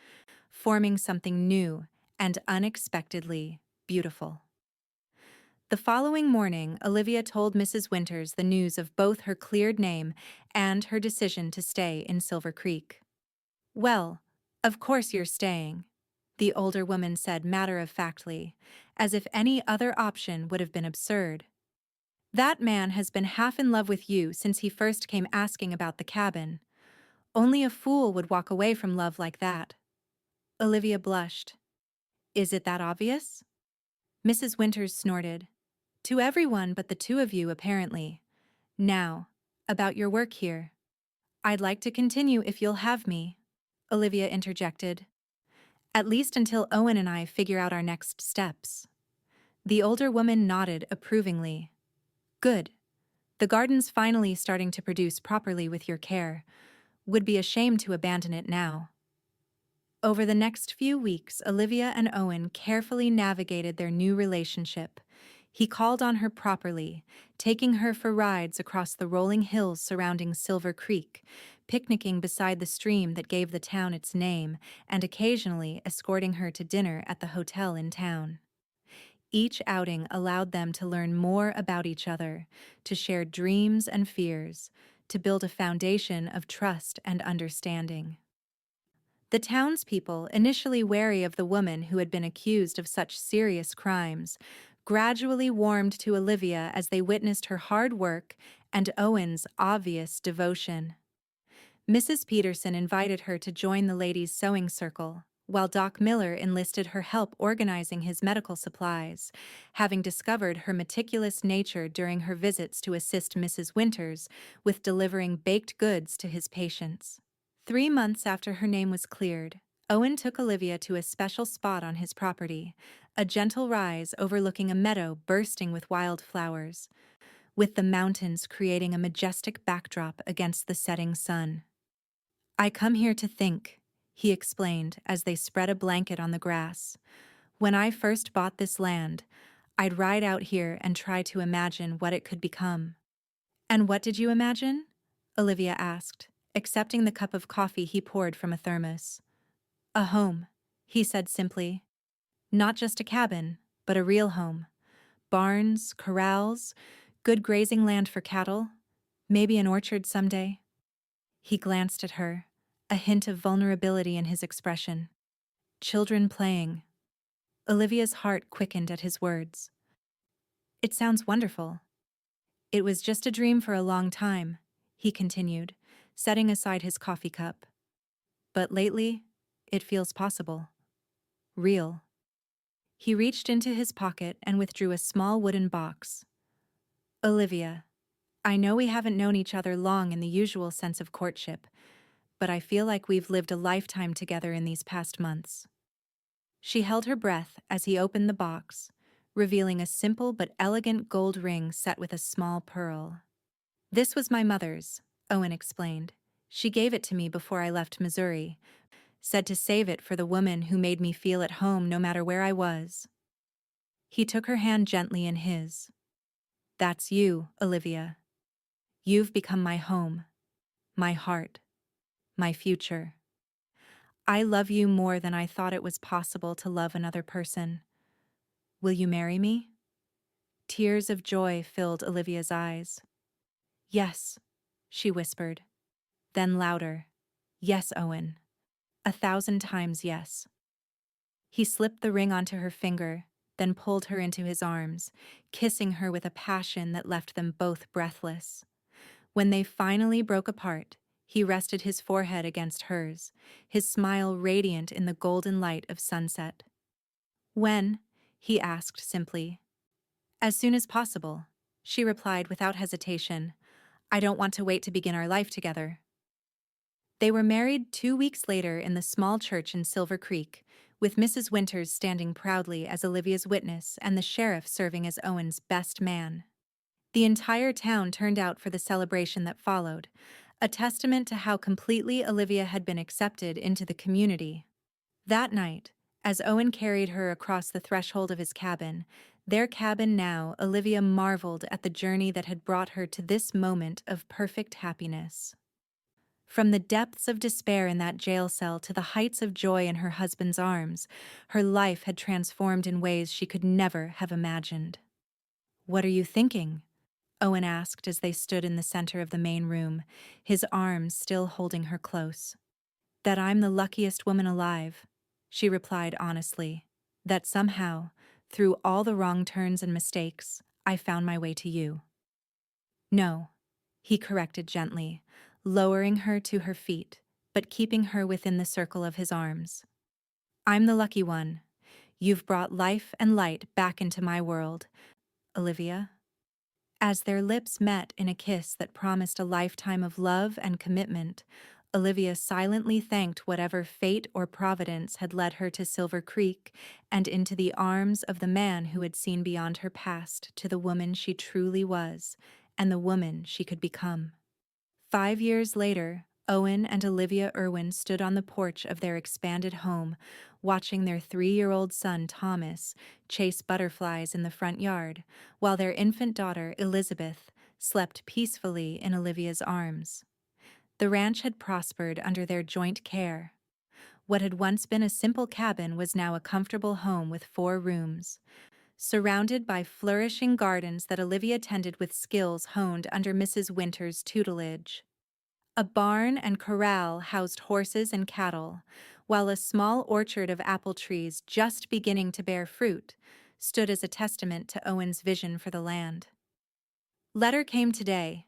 forming something new and unexpectedly beautiful. The following morning, Olivia told Mrs. Winters the news of both her cleared name and her decision to stay in Silver Creek. "Well, of course you're staying," the older woman said matter-of-factly, as if any other option would have been absurd. "That man has been half in love with you since he first came asking about the cabin. Only a fool would walk away from love like that." Olivia blushed. "Is it that obvious?" Mrs. Winters snorted. "To everyone but the two of you, apparently. Now, about your work here." "I'd like to continue if you'll have me," Olivia interjected. "At least until Owen and I figure out our next steps." The older woman nodded approvingly. "Good. The garden's finally starting to produce properly with your care. Would be a shame to abandon it now." Over the next few weeks, Olivia and Owen carefully navigated their new relationship. He called on her properly, taking her for rides across the rolling hills surrounding Silver Creek, picnicking beside the stream that gave the town its name, and occasionally escorting her to dinner at the hotel in town. Each outing allowed them to learn more about each other, to share dreams and fears, to build a foundation of trust and understanding. The townspeople, initially wary of the woman who had been accused of such serious crimes, gradually warmed to Olivia as they witnessed her hard work and Owen's obvious devotion. Mrs. Peterson invited her to join the ladies' sewing circle, while Doc Miller enlisted her help organizing his medical supplies, having discovered her meticulous nature during her visits to assist Mrs. Winters with delivering baked goods to his patients. 3 months after her name was cleared, Owen took Olivia to a special spot on his property, a gentle rise overlooking a meadow bursting with wildflowers, with the mountains creating a majestic backdrop against the setting sun. "I come here to think," he explained as they spread a blanket on the grass. "When I first bought this land, I'd ride out here and try to imagine what it could become." "And what did you imagine?" Olivia asked, accepting the cup of coffee he poured from a thermos. "A home," he said simply. "Not just a cabin, but a real home. Barns, corrals, good grazing land for cattle, maybe an orchard someday." He glanced at her, a hint of vulnerability in his expression. "Children playing." Olivia's heart quickened at his words. "It sounds wonderful." "It was just a dream for a long time," he continued, setting aside his coffee cup. "But lately, it feels possible. Real." He reached into his pocket and withdrew a small wooden box. "Olivia, I know we haven't known each other long in the usual sense of courtship, but I feel like we've lived a lifetime together in these past months." She held her breath as he opened the box, revealing a simple but elegant gold ring set with a small pearl. "This was my mother's," Owen explained. "She gave it to me before I left Missouri, said to save it for the woman who made me feel at home no matter where I was." He took her hand gently in his. "That's you, Olivia. You've become my home, my heart, my future. I love you more than I thought it was possible to love another person. Will you marry me?" Tears of joy filled Olivia's eyes. "Yes," she whispered. Then louder, "Yes, Owen. 1,000 times yes." He slipped the ring onto her finger, then pulled her into his arms, kissing her with a passion that left them both breathless. When they finally broke apart, he rested his forehead against hers, his smile radiant in the golden light of sunset. "When?" he asked simply. "As soon as possible," she replied without hesitation. "I don't want to wait to begin our life together." They were married 2 weeks later in the small church in Silver Creek, with Mrs. Winters standing proudly as Olivia's witness and the sheriff serving as Owen's best man. The entire town turned out for the celebration that followed, a testament to how completely Olivia had been accepted into the community. That night, as Owen carried her across the threshold of his cabin, their cabin now, Olivia marveled at the journey that had brought her to this moment of perfect happiness. From the depths of despair in that jail cell to the heights of joy in her husband's arms, her life had transformed in ways she could never have imagined. "What are you thinking?" Owen asked as they stood in the center of the main room, his arms still holding her close. "That I'm the luckiest woman alive," she replied honestly. "That somehow, through all the wrong turns and mistakes, I found my way to you." "No," he corrected gently, lowering her to her feet, but keeping her within the circle of his arms. "I'm the lucky one. You've brought life and light back into my world, Olivia." As their lips met in a kiss that promised a lifetime of love and commitment, Olivia silently thanked whatever fate or providence had led her to Silver Creek and into the arms of the man who had seen beyond her past to the woman she truly was and the woman she could become. 5 years later, Owen and Olivia Irwin stood on the porch of their expanded home, watching their 3-year-old son Thomas chase butterflies in the front yard, while their infant daughter Elizabeth slept peacefully in Olivia's arms. The ranch had prospered under their joint care. What had once been a simple cabin was now a comfortable home with 4 rooms, surrounded by flourishing gardens that Olivia tended with skills honed under Mrs. Winter's tutelage. A barn and corral housed horses and cattle, while a small orchard of apple trees just beginning to bear fruit stood as a testament to Owen's vision for the land. "Letter came today,"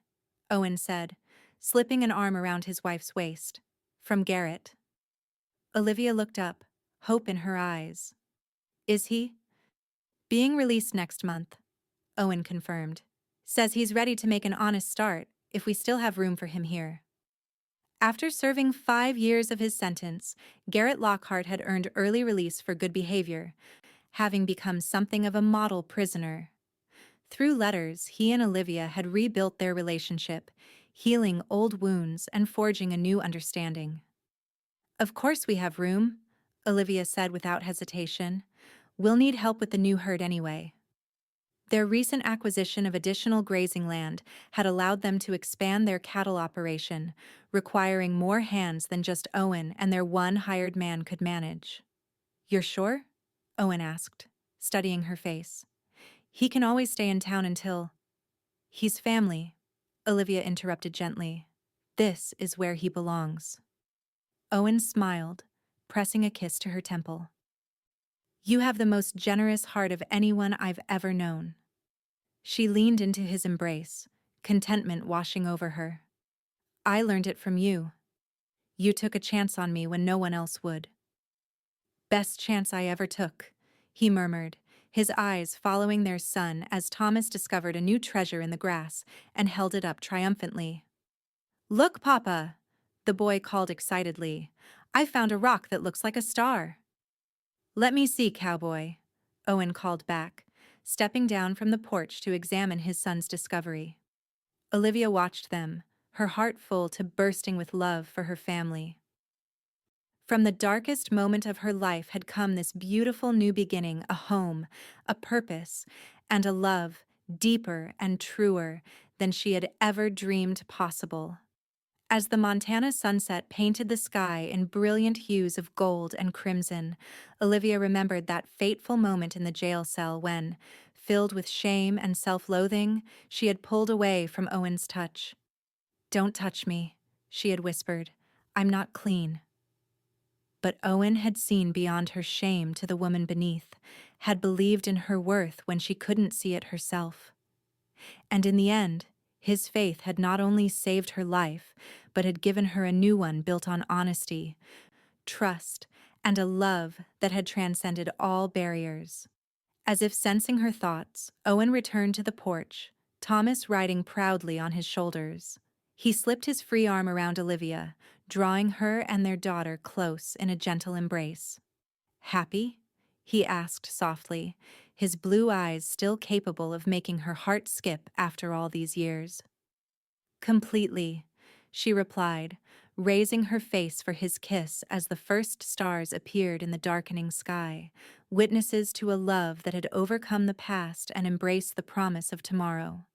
Owen said, slipping an arm around his wife's waist. "From Garrett." Olivia looked up, hope in her eyes. "Is he?" "Being released next month," Owen confirmed. "Says he's ready to make an honest start if we still have room for him here." After serving 5 years of his sentence, Garrett Lockhart had earned early release for good behavior, having become something of a model prisoner. Through letters, he and Olivia had rebuilt their relationship, healing old wounds and forging a new understanding. "Of course we have room," Olivia said without hesitation. "We'll need help with the new herd anyway." Their recent acquisition of additional grazing land had allowed them to expand their cattle operation, requiring more hands than just Owen and their one hired man could manage. "You're sure?" Owen asked, studying her face. "He can always stay in town until—" "He's family," Olivia interrupted gently. "This is where he belongs." Owen smiled, pressing a kiss to her temple. "You have the most generous heart of anyone I've ever known." She leaned into his embrace, contentment washing over her. "I learned it from you. You took a chance on me when no one else would." "Best chance I ever took," he murmured, his eyes following their son as Thomas discovered a new treasure in the grass and held it up triumphantly. "Look, Papa!" the boy called excitedly. "I found a rock that looks like a star." "Let me see, Cowboy," Owen called back, stepping down from the porch to examine his son's discovery. Olivia watched them, her heart full to bursting with love for her family. From the darkest moment of her life had come this beautiful new beginning, a home, a purpose, and a love deeper and truer than she had ever dreamed possible. As the Montana sunset painted the sky in brilliant hues of gold and crimson, Olivia remembered that fateful moment in the jail cell when, filled with shame and self-loathing, she had pulled away from Owen's touch. "Don't touch me," she had whispered. "I'm not clean." But Owen had seen beyond her shame to the woman beneath, had believed in her worth when she couldn't see it herself. And in the end, his faith had not only saved her life, but had given her a new one built on honesty, trust, and a love that had transcended all barriers. As if sensing her thoughts, Owen returned to the porch, Thomas riding proudly on his shoulders. He slipped his free arm around Olivia, drawing her and their daughter close in a gentle embrace. "Happy?" he asked softly, his blue eyes still capable of making her heart skip after all these years. "Completely," she replied, raising her face for his kiss as the first stars appeared in the darkening sky, witnesses to a love that had overcome the past and embraced the promise of tomorrow.